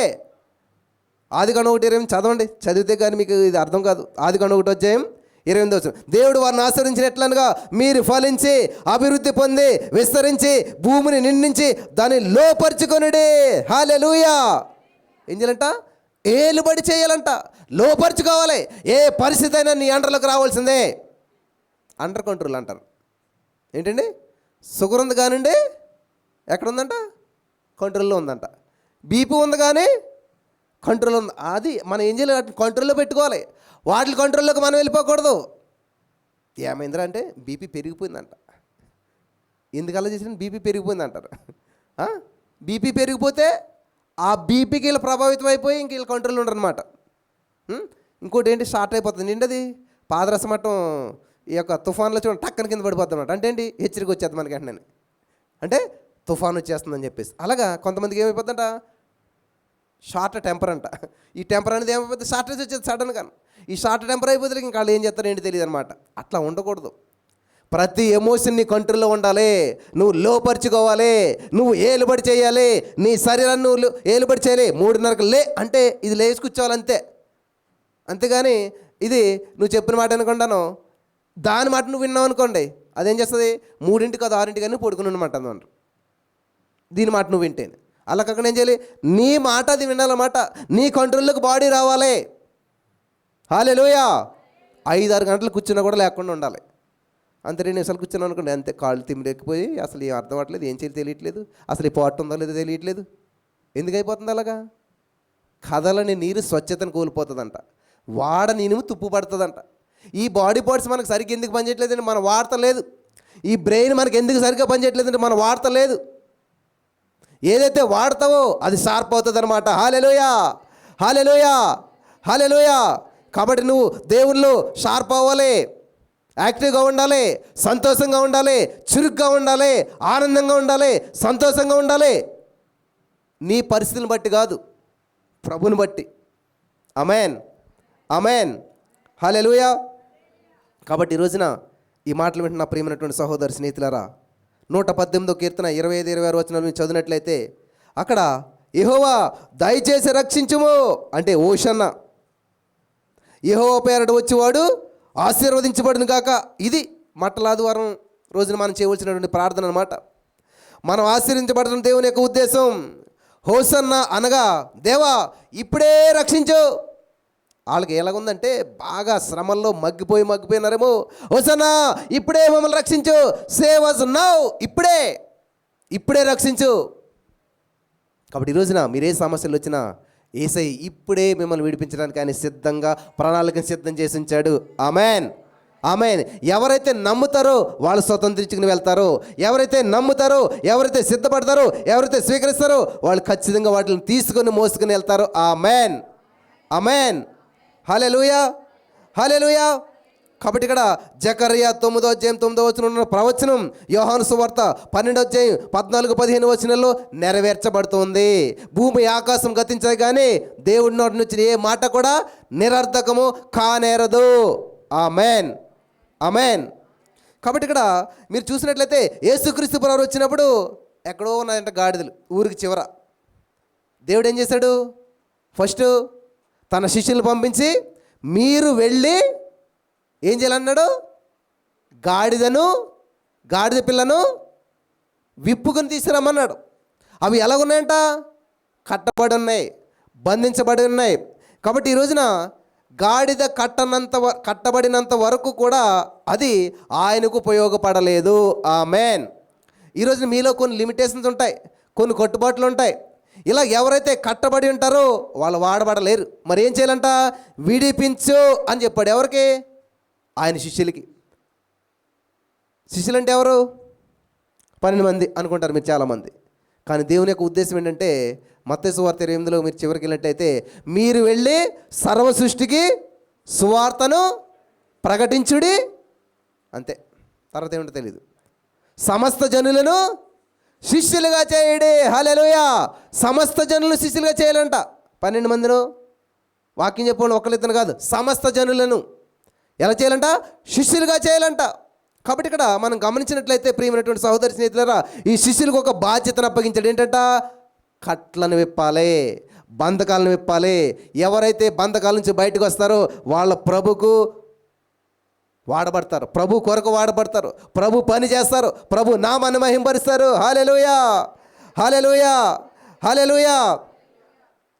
ఆదికాండం 1:20 చదవండి, చదివితే కానీ మీకు ఇది అర్థం కాదు. ఆదికాండం 1:28 దేవుడు వారిని ఆశీర్వదించినట్లనగా మీరు ఫలించి అభివృద్ధి పొంది విస్తరించి భూమిని నిండించి దాన్ని లోపరుచుకొనుడి. హల్లెలూయా! ఏం చేయాలంట? ఏలుబడి చేయాలంట, లోపరుచుకోవాలి. ఏ పరిస్థితి అయినా నీ అండర్లోకి రావాల్సిందే. అండర్ కంట్రోల్ అంటారు. ఏంటండి? షుగర్ ఉంది కానండి ఎక్కడుందంట? కంట్రోల్లో ఉందంట. బీపీ ఉంది కానీ కంట్రోల్ ఉంది. అది మనం ఏం చేయాలి? కంట్రోల్లో పెట్టుకోవాలి. వాటి కంట్రోల్లోకి మనం వెళ్ళిపోకూడదు. ఏమైందిరా అంటే బీపీ పెరిగిపోయిందంట. ఎందుకలా చేసిన? బీపీ పెరిగిపోయింది అంటారు. బీపీ పెరిగిపోతే ఆ బీపీకి వీళ్ళు ప్రభావితం అయిపోయి ఇంక వీళ్ళు కంట్రోల్ ఉండరు అనమాట. ఇంకోటి ఏంటి? స్టార్ట్ అయిపోతుంది నిండది పాదరసమట్టం. ఈ యొక్క తుఫాన్లో చూడండి టక్కన కింద పడిపోతుంది అనమాట. అంటే ఏంటి? హెచ్చరిక వచ్చేది మనకి వెంటనే. అంటే తుఫాన్ వచ్చేస్తుందని చెప్పేసి. అలాగా కొంతమందికి ఏమైపోతుందంట? షార్ట్ టెంపర్ అంట. ఈ టెంపర్ అనేది ఏమైపోతుంది? షార్టేజ్ వచ్చేది సడన్గా. ఈ షార్ట్ టెంపర్ అయిపోతే ఇంకా వాళ్ళు ఏం చేస్తారో ఏంటి తెలియదు అనమాట. అట్లా ఉండకూడదు. ప్రతి ఎమోషన్ నీ కంట్రోల్లో ఉండాలి. నువ్వు లోపరుచుకోవాలి, నువ్వు ఏలుబడి చేయాలి, నీ శరీరాన్ని నువ్వు ఏలుబడి చేయాలి. 3:30కి లే అంటే ఇది లేచి కూర్చోవాలి అంతే. అంతేగాని ఇది నువ్వు చెప్పిన మాట అనుకుంటాను, దాని మాట నువ్వు విన్నావు అనుకోండి, అదేం చేస్తుంది, 3ంటికి కాదు 6ంటికి కానీ పడుకుని అనమాట అన్నమాట. దీని మాట నువ్వు వింటే అలా కాకుండా ఏం చేయాలి, నీ మాట అది వినాలన్నమాట. నీ కంట్రోల్లోకి బాడీ రావాలి. హల్లెలూయా. 5-6 గంటలు కూర్చున్నా కూడా లేకుండా ఉండాలి. అంతే 2 నిమిషాలు కూర్చున్నాను అనుకోండి, అంతే కాళ్ళు తిమ్మిరెక్కిపోయి అసలు ఏం అర్థం అవ్వట్లేదు, ఏం చేయాలి తెలియట్లేదు, అసలు ఈ పాటు ఉందో లేదో తెలియట్లేదు. ఎందుకు అయిపోతుంది అలాగా? కదలని నీరు స్వచ్ఛతను కోల్పోతుందంట, వాడని ఇనుము తుప్పు పడుతుందంట. ఈ బాడీ పార్ట్స్ మనకు సరిగ్గా ఎందుకు పనిచేయట్లేదంటే మనం వాడతలేదు. ఈ బ్రెయిన్ మనకు ఎందుకు సరిగ్గా పనిచేయట్లేదంటే మనం వాడతలేదు. ఏదైతే వాడతావో అది షార్ప్ అవుతుంది అనమాట. హల్లెలూయా, హల్లెలూయా, హల్లెలూయా. కాబట్టి నువ్వు దేవుళ్ళు షార్ప్ అవ్వాలి, యాక్టివ్గా ఉండాలి, సంతోషంగా ఉండాలి, చురుగ్గా ఉండాలి, ఆనందంగా ఉండాలి, సంతోషంగా ఉండాలి. నీ పరిస్థితిని బట్టి కాదు, ప్రభుని బట్టి. ఆమేన్, ఆమేన్, హల్లెలూయా. కాబట్టి ఈ రోజున ఈ మాటలు వింటున్న ప్రియమైనటువంటి సహోదర స్నేహితులారా, 118వ కీర్తన 25-26 వచనాలు మీరు చదివినట్లయితే అక్కడ యెహోవా దయచేసి రక్షించుము అంటే ఓషన్న, యెహోవా పేరట వచ్చేవాడు ఆశీర్వదించబడును గాక. ఇది మట్టల ఆదివారం రోజున మనం చేయవలసినటువంటి ప్రార్థన అనమాట. మనం ఆశీర్వదించబడడం దేవుని యొక్క ఉద్దేశం. హోసన్న అనగా దేవా ఇప్పుడే రక్షించు. వాళ్ళకి ఎలాగుందంటే బాగా శ్రమల్లో మగ్గిపోయినారేమో. హోసన్నా ఇప్పుడే మమ్మల్ని రక్షించు, సేవ్ అస్ నౌ, ఇప్పుడే రక్షించు. కాబట్టి ఈ రోజున మీరే సమస్యలు వచ్చినా యేసయ్య ఇప్పుడే మిమ్మల్ని విడిపించడానికి ఆయన సిద్ధంగా ప్రణాళికను సిద్ధం చేసి ఉంచాడు. ఆమేన్, ఆమేన్. ఎవరైతే నమ్ముతారో వాళ్ళు స్వతంత్రించుకుని వెళ్తారో, ఎవరైతే నమ్ముతారో, ఎవరైతే సిద్ధపడతారో, ఎవరైతే స్వీకరిస్తారో వాళ్ళు ఖచ్చితంగా వాటిని తీసుకొని మోసుకుని వెళ్తారో. ఆమేన్, ఆమేన్, హల్లెలూయా, హల్లెలూయా. కాబట్టి ఇక్కడ జకర్యా 9వ అధ్యాయం 9వ వచనంలో ఉన్న ప్రవచనం యోహాను సువార్త 12వ అధ్యాయం 14-15 వచనాల్లో నెరవేర్చబడుతుంది. భూమి ఆకాశం గతించాయి కానీ దేవుడి నోటి నుంచి ఏ మాట కూడా నిరర్ధకము కానేరదు. ఆమేన్, ఆమేన్. కాబట్టి ఇక్కడ మీరు చూసినట్లయితే యేసుక్రీస్తు ప్రభువు వచ్చినప్పుడు ఎక్కడో ఉన్నాయంట గాడిదలు ఊరికి చివర. దేవుడు ఏం చేశాడు, ఫస్ట్ తన శిష్యులను పంపించి మీరు వెళ్ళి ఏం చేయాలన్నాడు, గాడిద పిల్లను విప్పుకొని తీసుకురమ్మన్నాడు. అవి ఎలాగున్నాయంట, కట్టబడి ఉన్నాయి, బంధించబడి ఉన్నాయి. కాబట్టి ఈ రోజున గాడిద కట్టబడినంత వరకు కూడా అది ఆయనకు ఉపయోగపడలేదు. ఆమేన్. ఈరోజు మీలో కొన్ని లిమిటేషన్స్ ఉంటాయి, కొన్ని కట్టుబాట్లు ఉంటాయి. ఇలా ఎవరైతే కట్టబడి ఉంటారో వాళ్ళు వాడబడలేరు. మరి ఏం చేయాలంట, విడిపించు అని చెప్పాడు. ఎవరికి? ఆయన శిష్యులకి. శిష్యులు అంటే ఎవరు? 12 మంది అనుకుంటారు మీరు చాలామంది. కానీ దేవుని యొక్క ఉద్దేశం ఏంటంటే మత్తయి సువార్త 28లో మీరు చివరికి వెళ్ళినట్టయితే మీరు వెళ్ళి సర్వ సృష్టికి సువార్తను ప్రకటించుడి, అంతే. తర్వాత ఏమిటో తెలియదు. సమస్త జనులను శిష్యులుగా చేయడే. హల్లెలూయా. సమస్త జనులు శిష్యులుగా చేయాలంట. 12 మందిను వాక్యం చెప్పండి, ఒకళ్ళిద్దరు కాదు, సమస్త జనులను ఎలా చేయాలంట, శిష్యులుగా చేయాలంట. కాబట్టి ఇక్కడ మనం గమనించినట్లయితే ప్రియమైనటువంటి సహోదరి స్నేహితులారా, ఈ శిష్యులకు ఒక బాధ్యతను అప్పగించాడు. ఏంటంట, కట్లను విప్పాలి, బంధకాలను విప్పాలి. ఎవరైతే బంధకాల నుంచి బయటకు వస్తారో వాళ్ళ ప్రభుకు వాడబడతారు, ప్రభు కొరకు వాడబడతారు, ప్రభు పని చేస్తారు, ప్రభు నామాన్ని మహింపరుస్తారు. హల్లెలూయా, హల్లెలూయా, హల్లెలూయా.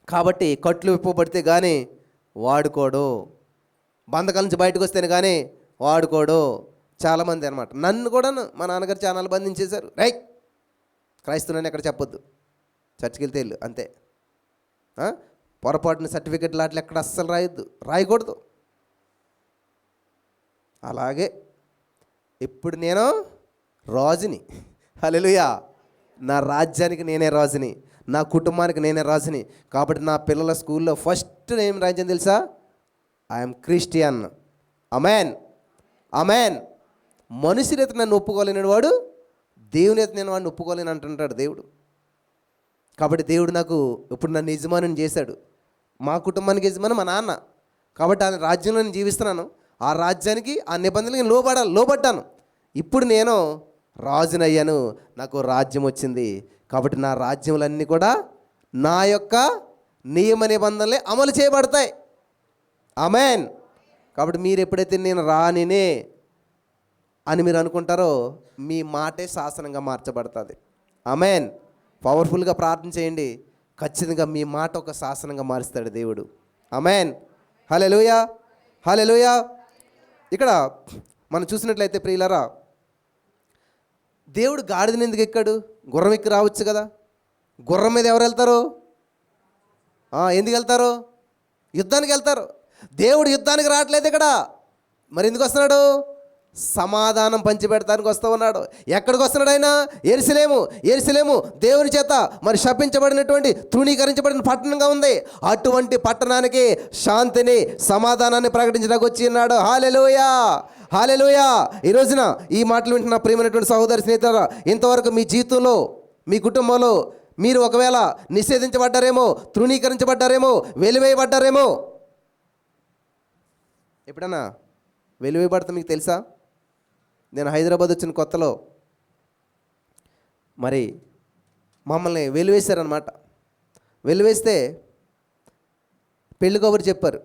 కాబట్టి కట్లు విప్పబడితే కానీ వాడుకోడు, బంధకాల నుంచి బయటకు వస్తేనే కానీ వాడుకోడు. చాలామంది అనమాట. నన్ను కూడా మా నాన్నగారు చాలా బంధించేశారు. రైట్, క్రైస్తవుని ఎక్కడ చెప్పొద్దు, చర్చికి వెళ్తే వెళ్ళు అంతే. పొరపాటున సర్టిఫికెట్లు అట్లా ఎక్కడ అస్సలు రాయకూడదు. అలాగే ఇప్పుడు నేను రాజుని. హల్లెలూయా. నా రాజ్యానికి నేనే రాజుని, నా కుటుంబానికి నేనే రాజుని. కాబట్టి నా పిల్లల స్కూల్లో ఫస్ట్ నేను రాజ్యం తెలుసా, ఐఎమ్ క్రిస్టియన్. ఆమేన్, ఆమేన్. మనుషులు అయితే నన్ను ఒప్పుకోలేని వాడు దేవుని అయితే నేను వాడిని ఒప్పుకోలేని అంటుంటాడు దేవుడు. కాబట్టి దేవుడు నాకు ఇప్పుడు నన్ను యజమానిని చేశాడు. మా కుటుంబానికి యజమాని మా నాన్న. కాబట్టి ఆ రాజ్యంలో నేను జీవిస్తున్నాను. ఆ రాజ్యానికి ఆ నిబంధనలకి లోబడ్డాను. ఇప్పుడు నేను రాజునయ్యాను, నాకు రాజ్యం వచ్చింది. కాబట్టి నా రాజ్యములన్నీ కూడా నా యొక్క నియమ నిబంధనలే అమలు చేయబడతాయి. ఆమేన్. కాబట్టి మీరు ఎప్పుడైతే నేను రానినే అని మీరు అనుకుంటారో మీ మాటే శాసనంగా మార్చబడుతుంది. ఆమేన్. పవర్ఫుల్గా ప్రార్థన చేయండి, ఖచ్చితంగా మీ మాట ఒక శాసనంగా మారుస్తాడు దేవుడు. ఆమేన్. హల్లెలూయా, హల్లెలూయా. ఇక్కడ మనం చూసినట్లయితే ప్రియులారా, దేవుడు గాడిదని ఎందుకు ఎక్కాడు? గుర్రం ఎక్కి రావచ్చు కదా. గుర్రం మీద ఎవరు వెళ్తారు? ఎందుకు వెళ్తారు? యుద్ధానికి వెళ్తారు. దేవుడు యుద్ధానికి రావట్లేదు ఇక్కడ. మరి ఎందుకు వస్తున్నాడు? సమాధానం పంచిపెడతానికి వస్తూ ఉన్నాడు. ఎక్కడికి వస్తున్నాడు ఆయన? యెరూషలేము. యెరూషలేము దేవుని చేత మరి శపించబడినటువంటి, తృణీకరించబడిన పట్టణంగా ఉంది. అటువంటి పట్టణానికి శాంతిని, సమాధానాన్ని ప్రకటించడానికి వచ్చి ఉన్నాడు. హల్లెలూయా, హల్లెలూయా. ఈ రోజున ఈ మాటలు వింటున్న ప్రియమైనటువంటి సహోదరి స్నేహితులారా, ఇంతవరకు మీ జీవితంలో, మీ కుటుంబంలో మీరు ఒకవేళ నిషేధించబడ్డారేమో, తృణీకరించబడ్డారేమో, వెలివేయబడ్డారేమో. ఎప్పుడన్నా వెలివేయబడతా మీకు తెలుసా? నేను హైదరాబాద్ వచ్చిన కొత్తలో మరి మమ్మల్ని వెలివేశారనమాట. వెలివేస్తే పెళ్లి కబురు చెప్పారు.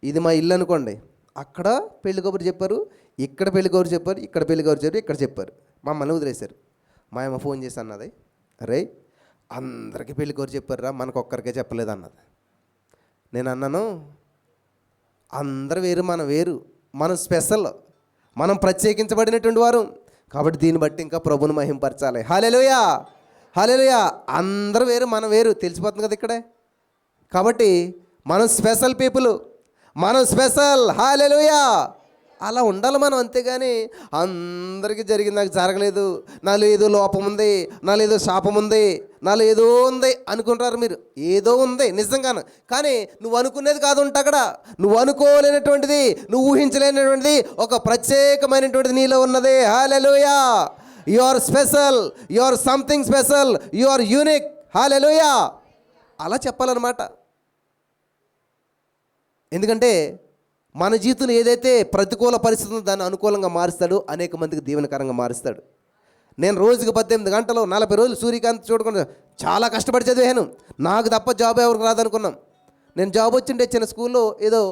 ఇది మా ఇల్లు అనుకోండి, అక్కడ పెళ్లి కబురు చెప్పారు, ఇక్కడ పెళ్లి కబురు చెప్పారు, ఇక్కడ పెళ్లి కబురు చెప్పారు, ఇక్కడ చెప్పారు. మమ్మల్ని వదిలేశారు. మా అమ్మ ఫోన్ చేసి అన్నది, అరే అందరికీ పెళ్లి కబురు చెప్పారురా, మనకు ఒక్కరికే చెప్పలేదు అన్నది. నేను అన్నాను, అందరు వేరు, మనం వేరు, మనం స్పెషల్, మనం ప్రత్యేకించబడినటువంటి వారు. కాబట్టి దీన్ని బట్టి ఇంకా ప్రభుని మహింపరచాలి. హల్లెలూయా, హల్లెలూయా. అందరూ వేరు, మనం వేరు, తెలిసిపోతుంది కదా ఇక్కడే. కాబట్టి మనం స్పెషల్ పీపుల్, మనం స్పెషల్. హల్లెలూయా. అలా ఉండాలి మనం. అంతేగాని అందరికీ జరిగింది నాకు జరగలేదు, నాలో ఏదో లోపం ఉంది, నాలో ఏదో శాపం ఉంది, నాలో ఏదో ఉంది అనుకుంటారు మీరు. ఏదో ఉంది నిజంగాను, కానీ నువ్వు అనుకునేది కాదు ఉంటా అక్కడ. నువ్వు అనుకోలేనటువంటిది, నువ్వు ఊహించలేనటువంటిది ఒక ప్రత్యేకమైనటువంటిది నీలో ఉన్నది. Hallelujah. You are special, you are something special, you are unique. Hallelujah. అలా చెప్పాలన్నమాట. ఎందుకంటే మన జీవితంలో ఏదైతే ప్రతికూల పరిస్థితులు దాన్ని అనుకూలంగా మారుస్తాడు, అనేక మందికి దీవెనకరంగా మారుస్తాడు. నేను రోజుకి 18 గంటలు 40 రోజులు సూర్యకాంతి చూడకుండా చాలా కష్టపడి చదివాను. నాకు తప్ప జాబ్ ఎవరికి రాదనుకున్నాం. నేను జాబ్ వచ్చిండే చిన్న స్కూల్లో ఏదో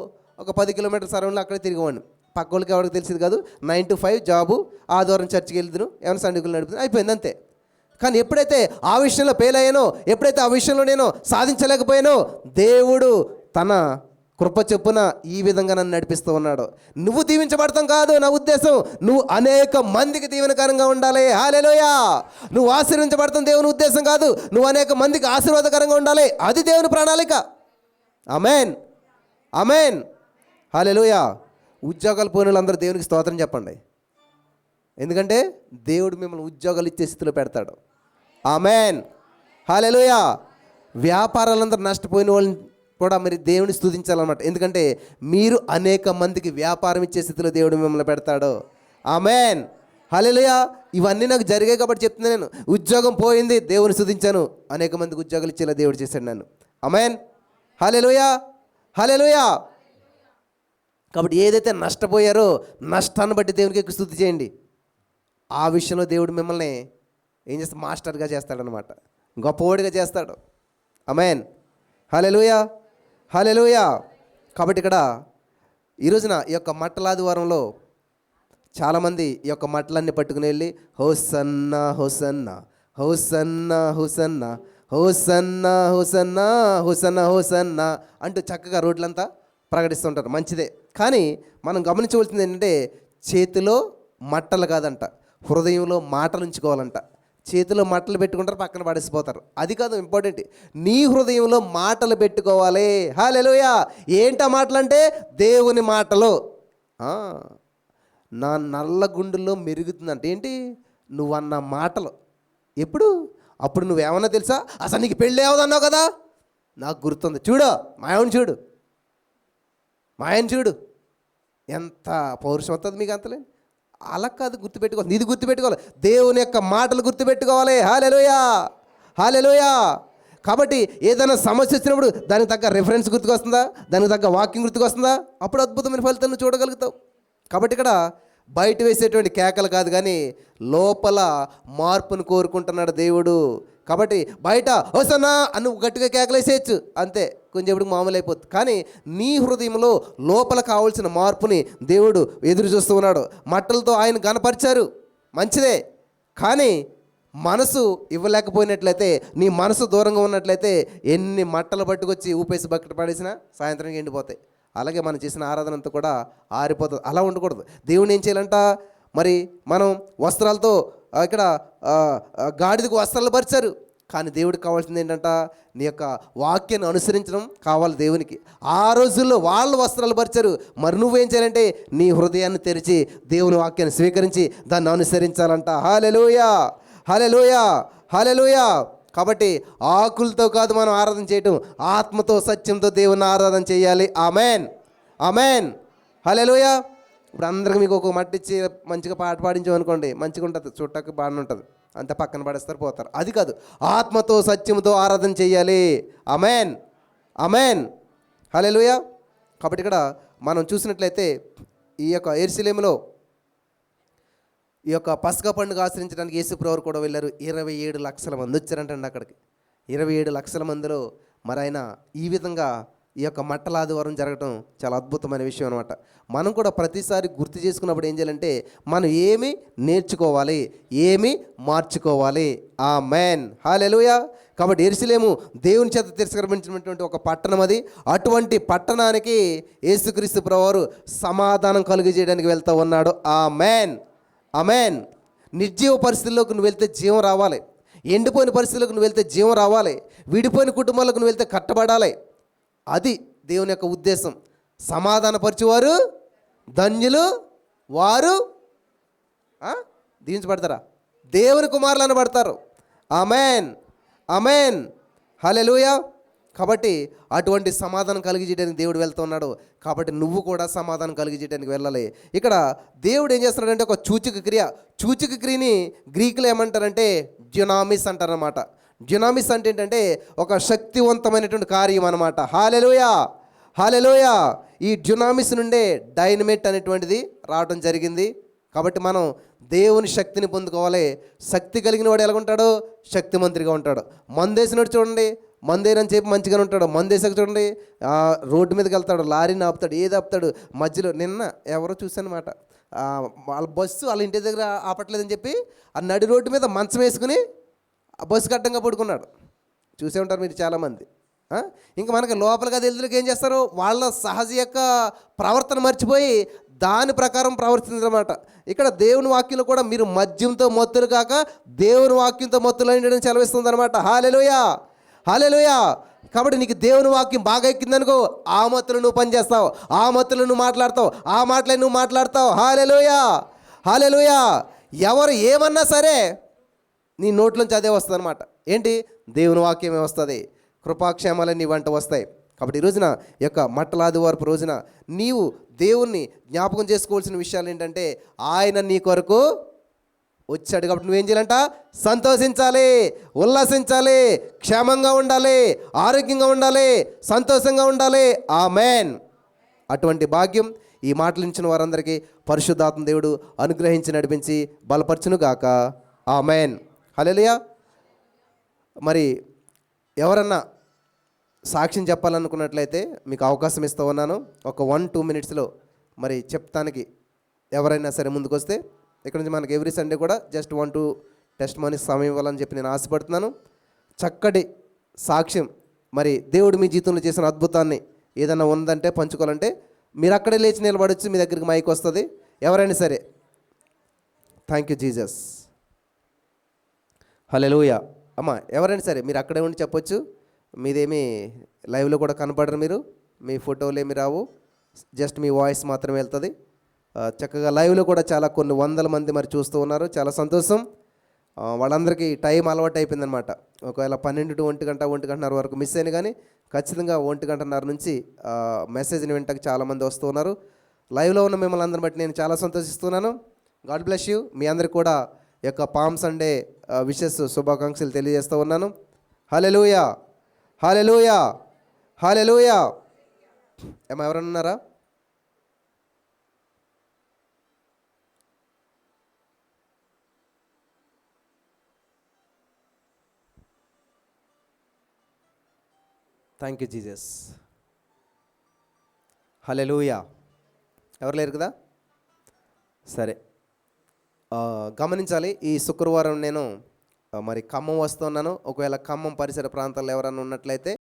ఒక 10 కిలోమీటర్ల సరౌండ్లో అక్కడే తిరిగేవాడిని. పక్క వాళ్ళకి ఎవరికి తెలిసింది కాదు. 9 to 5 జాబు, ఆదివారం చర్చికి వెళ్తాను, ఏమైనా సండుకులు నడుపుతాను, అయిపోయింది అంతే. కానీ ఎప్పుడైతే ఆ విషయంలో ఫెయిల్ అయ్యానో, ఎప్పుడైతే ఆ విషయంలో నేను సాధించలేకపోయానో, దేవుడు తన కృప చొప్పున ఈ విధంగా నన్ను నడిపిస్తూ ఉన్నాడు. నువ్వు దీవించబడతాం కాదు నా ఉద్దేశం, నువ్వు అనేక మందికి దీవెనకరంగా ఉండాలి. హల్లెలూయా. నువ్వు ఆశీర్వించబడతాం దేవుని ఉద్దేశం కాదు, నువ్వు అనేక మందికి ఆశీర్వాదకరంగా ఉండాలి. అది దేవుని ప్రణాళిక. ఆమేన్, ఆమేన్, హల్లెలూయా. ఉద్యోగాలు పోయిన వాళ్ళందరూ దేవునికి స్తోత్రం చెప్పండి. ఎందుకంటే దేవుడు మిమ్మల్ని ఉద్యోగాలు ఇచ్చే స్థితిలో పెడతాడు. ఆమేన్, హల్లెలూయా. వ్యాపారాలందరూ నష్టపోయిన వాళ్ళని కూడా మరి దేవుని స్తుతించాలన్నమాట. ఎందుకంటే మీరు అనేక మందికి వ్యాపారం ఇచ్చే స్థితిలో దేవుడు మిమ్మల్ని పెడతాడు. ఆమేన్, హల్లెలూయా. ఇవన్నీ నాకు జరిగాయి కాబట్టి చెప్తున్నాను. నేను ఉద్యోగం పోయింది, దేవుని స్తుతించాను, అనేక మందికి ఉద్యోగాలు ఇచ్చేలా దేవుడు చేశాడు నన్ను. ఆమేన్, హల్లెలూయా, హల్లెలూయా. కాబట్టి ఏదైతే నష్టపోయారో నష్టాన్ని బట్టి దేవునికి ఎక్కువ స్తుతి చేయండి. ఆ విషయంలో దేవుడు మిమ్మల్ని ఏం చేస్తాడు? మాస్టర్గా చేస్తాడనమాట, గొప్పవాడిగా చేస్తాడు. ఆమేన్, హల్లెలూయా, హల్లెలూయా. కాబట్టి ఇక్కడ ఈ రోజున ఈ యొక్క మట్టల ఆదివారంలో చాలామంది ఈ యొక్క మట్టలన్నీ పట్టుకుని వెళ్ళి hosanna hosanna hosanna hosanna hosanna hosanna hosanna hosanna అంటూ చక్కగా రోడ్లంతా ప్రకటిస్తుంటారు. మంచిదే. కానీ మనం గమనించవలసింది ఏంటంటే చేతిలో మట్టలు కాదంట, హృదయంలో మాటలు ఉంచుకోవాలంట. చేతిలో మాటలు పెట్టుకుంటారు, పక్కన పడేసిపోతారు. అది కాదు ఇంపార్టెంట్. నీ హృదయంలో మాటలు పెట్టుకోవాలి. హల్లెలూయా. ఏంటా మాటలు అంటే దేవుని మాటలు. నా నల్ల గుండెల్లో మెరుగుతుందంటే ఏంటి? నువ్వన్న మాటలు. ఎప్పుడు? అప్పుడు నువ్వేమన్నా తెలుసా? అసలు నీకు పెళ్ళి ఏమదన్నావు కదా, నాకు గుర్తుంది. చూడు మా ఆయన చూడు ఎంత పౌరుషం వస్తుంది మీకు అంతలే. అలా కాదు, గుర్తుపెట్టుకోవాలి. ఇది గుర్తుపెట్టుకోవాలి, దేవుని యొక్క మాటలు గుర్తుపెట్టుకోవాలి. హల్లెలూయా, హల్లెలూయా. కాబట్టి ఏదైనా సమస్య వచ్చినప్పుడు దానికి తగ్గ రిఫరెన్స్ గుర్తుకొస్తుందా, దానికి తగ్గ వాక్యం గుర్తుకొస్తుందా, అప్పుడు అద్భుతమైన ఫలితాలను చూడగలుగుతావు. కాబట్టి ఇక్కడ బయట వేసేటువంటి కేకలు కాదు, కానీ లోపల మార్పును కోరుకుంటున్నాడు దేవుడు. కాబట్టి బయట హోసన్నా అని గట్టిగా కేకలు వేసేయచ్చు, అంతే, కొంచెంప్పుడు మామూలు అయిపోతుంది. కానీ నీ హృదయంలో లోపల కావాల్సిన మార్పుని దేవుడు ఎదురు చూస్తూ ఉన్నాడు. మట్టలతో ఆయన గనపరిచారు, మంచిదే, కానీ మనసు ఇవ్వలేకపోయినట్లయితే, నీ మనసు దూరంగా ఉన్నట్లయితే ఎన్ని మట్టలు పట్టుకొచ్చి ఊపేసి బకెట్ పడేసినా సాయంత్రం ఎండిపోతాయి. అలాగే మనం చేసిన ఆరాధన అంతా కూడా ఆరిపోతుంది. అలా ఉండకూడదు. దేవుని ఏం చేయాలంట, మరి మనం వస్త్రాలతో ఇక్కడ గాడిదకు వస్త్రాలు పరిచారు, కానీ దేవుడికి కావాల్సింది ఏంటంట, నీ యొక్క వాక్యాన్ని అనుసరించడం కావాలి దేవునికి. ఆ రోజుల్లో వాళ్ళు వస్త్రాలు పరిచారు, మరి నువ్వేం చేయాలంటే నీ హృదయాన్ని తెరిచి దేవుని వాక్యాన్ని స్వీకరించి దాన్ని అనుసరించాలంట. హల్లెలూయా, హల్లెలూయా, హల్లెలూయా. కాబట్టి ఆకులతో కాదు మనం ఆరాధన చేయటం, ఆత్మతో సత్యంతో దేవుని ఆరాధన చేయాలి. ఆమెన్, ఆమెన్, హల్లెలూయా. ఇప్పుడు అందరికి మీకు ఒక మట్టి ఇచ్చి మంచిగా పాట పాడించామనుకోండి, మంచిగా ఉంటుంది, చుట్టకు బాగానే ఉంటుంది, అంత పక్కన పడేస్తారు, పోతారు. అది కాదు, ఆత్మతో సత్యంతో ఆరాధన చేయాలి. ఆమెన్, ఆమెన్, హల్లెలూయా. కాబట్టి ఇక్కడ మనం చూసినట్లయితే ఈ యొక్క యెరూషలేములో ఈ యొక్క పస్కా పండుగ ఆచరించడానికి యేసుప్రభువు కూడా వెళ్ళారు. 27 లక్షల మంది వచ్చారంటండి అక్కడికి. 27 లక్షల మందిలో మరి ఆయన ఈ విధంగా ఈ యొక్క మట్టల ఆదివారం జరగటం చాలా అద్భుతమైన విషయం అనమాట. మనం కూడా ప్రతిసారి గుర్తు చేసుకున్నప్పుడు ఏం చేయాలంటే, మనం ఏమి నేర్చుకోవాలి, ఏమి మార్చుకోవాలి. ఆమేన్, హల్లెలూయా. కాబట్టి యెరూషలేము దేవుని చేత తిరస్కరించినటువంటి ఒక పట్టణం అది. అటువంటి పట్టణానికి యేసుక్రీస్తు ప్రభువారు సమాధానం కలుగజేయడానికి వెళ్తూ ఉన్నాడు. ఆమేన్, ఆమేన్. నిర్జీవ పరిస్థితుల్లోకి నువ్వు వెళ్తే జీవం రావాలి, ఎండిపోయిన పరిస్థితుల్లోకి నువ్వు వెళ్తే జీవం రావాలి, విడిపోయిన కుటుంబాలకు నువ్వు వెళ్తే కట్టబడాలి. అది దేవుని యొక్క ఉద్దేశం. సమాధానపరిచేవారు ధన్యులు, వారు దీవించబడతారా, దేవుని కుమారులు అనబడతారు. ఆమేన్, ఆమేన్, హల్లెలూయా. కాబట్టి అటువంటి సమాధానం కలిగించడానికి దేవుడు వెళ్తున్నాడు. కాబట్టి నువ్వు కూడా సమాధానం కలిగించడానికి వెళ్ళాలి. ఇక్కడ దేవుడు ఏం చేస్తున్నాడంటే ఒక సూచక క్రియ. సూచక క్రియని గ్రీకులో ఏమంటారంటే డ్యునామిస్ అంటారనమాట. డ్యునామిస్ అంటే ఏంటంటే ఒక శక్తివంతమైనటువంటి కార్యం అనమాట. హల్లెలూయా, హల్లెలూయా. ఈ డ్యునామిస్ నుండే డైనమైట్ అనేటువంటిది రావడం జరిగింది. కాబట్టి మనం దేవుని శక్తిని పొందుకోవాలి. శక్తి కలిగిన వాడు ఎలాగుంటాడు, శక్తిమంతుడిగా ఉంటాడు. మందేసినోడు చూడండి, మందేనని చెప్పి మంచిగానే ఉంటాడు. మందేసాక చూడండి రోడ్డు మీదకి వెళ్తాడు, లారీని ఆపుతాడు, ఏది ఆపుతాడు. మధ్యలో నిన్న ఎవరో చూసానమాట, వాళ్ళ బస్సు వాళ్ళ ఇంటి దగ్గర ఆపట్లేదని చెప్పి ఆ నడి రోడ్డు మీద మంచం వేసుకుని ఆ బస్సుకి అడ్డంగా పడుకున్నాడు. చూసే ఉంటారు మీరు చాలామంది. ఇంకా మనకి లోపలికి అది ఎదురుకి ఏం చేస్తారు, వాళ్ళ సహజ యొక్క ప్రవర్తన మర్చిపోయి దాని ప్రకారం ప్రవర్తించదన్నమాట. ఇక్కడ దేవుని వాక్యంలో కూడా మీరు మద్యంతో మత్తులు కాక దేవుని వాక్యంతో మత్తులు అయిన సెలవిస్తుంది అనమాట. హల్లెలూయా, హల్లెలూయా. కాబట్టి నీకు దేవుని వాక్యం బాగా ఎక్కిందనుకో, ఆ మత్తులు నువ్వు పనిచేస్తావు, ఆ మత్తులు నువ్వు మాట్లాడతావు, ఆ మాటలే నువ్వు మాట్లాడతావు. హల్లెలూయా, హల్లెలూయా. ఎవరు ఏమన్నా సరే నీ నోట్లోంచి అదే వస్తుంది అనమాట. ఏంటి, దేవుని వాక్యమే వస్తుంది. కృపాక్షేమాలన్నీ వంట వస్తాయి. కాబట్టి ఈ రోజున యొక్క మట్టల ఆదివారపు రోజున నీవు దేవుణ్ణి జ్ఞాపకం చేసుకోవాల్సిన విషయాలు ఏంటంటే, ఆయన నీ కొరకు వచ్చాడు. కాబట్టి నువ్వేం చేయాలంట, సంతోషించాలి, ఉల్లాసించాలి, క్షేమంగా ఉండాలి, ఆరోగ్యంగా ఉండాలి, సంతోషంగా ఉండాలి. ఆమేన్. అటువంటి భాగ్యం ఈ మాటలు ఇచ్చిన వారందరికీ పరిశుద్ధాత్మ దేవుడు అనుగ్రహించి నడిపించి బలపరచునుగాక. ఆమేన్, హల్లెలూయా. మరి ఎవరన్నా సాక్ష్యం చెప్పాలనుకున్నట్లయితే మీకు అవకాశం ఇస్తూ ఉన్నాను. ఒక 1-2 మినిట్స్లో మరి చెప్తానికి ఎవరైనా సరే ముందుకు వస్తే, ఇక్కడ నుంచి మనకి ఎవ్రీ సండే కూడా జస్ట్ 1-2 టెస్ట్ మనీ సమయం ఇవ్వాలని చెప్పి నేను ఆశపడుతున్నాను. చక్కటి సాక్ష్యం, మరి దేవుడు మీ జీవితంలో చేసిన అద్భుతాన్ని ఏదైనా ఉందంటే పంచుకోవాలంటే మీరు అక్కడే లేచి నిలబడొచ్చు, మీ దగ్గరికి మైక్ వస్తుంది. ఎవరైనా సరే. థ్యాంక్ యూ జీసస్, హల్లెలూయా. అమ్మ ఎవరైనా సరే మీరు అక్కడే ఉండి చెప్పొచ్చు. మీదేమీ లైవ్లో కూడా కనపడరు, మీరు మీ ఫోటోలు ఏమి రావు, జస్ట్ మీ వాయిస్ మాత్రమే వెళ్తుంది. చక్కగా లైవ్లో కూడా చాలా కొన్ని వందల మంది మరి చూస్తూ ఉన్నారు, చాలా సంతోషం. వాళ్ళందరికీ టైం అలవాటు అయిపోయిందనమాట. ఒకవేళ 12 to 1 గంట 1 గంటన్నర వరకు మిస్ అయినా కానీ ఖచ్చితంగా 1 గంటన్నర నుంచి మెసేజ్ని వింటకి చాలామంది వస్తూ ఉన్నారు. లైవ్లో ఉన్న మిమ్మల్ని అందరిని బట్టి నేను చాలా సంతోషిస్తున్నాను. God bless you. మీ అందరికి కూడా యొక్క పామ్ సండే విషెస్ శుభాకాంక్షలు తెలియజేస్తూ ఉన్నాను. Hallelujah, hallelujah, hallelujah. ఎవరన్నారా? Thank you Jesus. హల్లెలూయా. ఎవరు లేరు కదా? సరే, గమనించాలి. ఈ శుక్రవారం నేను మరి ఖమ్మం వస్తున్నాను. ఒకవేళ ఖమ్మం పరిసర ప్రాంతాల్లో ఎవరైనా ఉన్నట్లయితే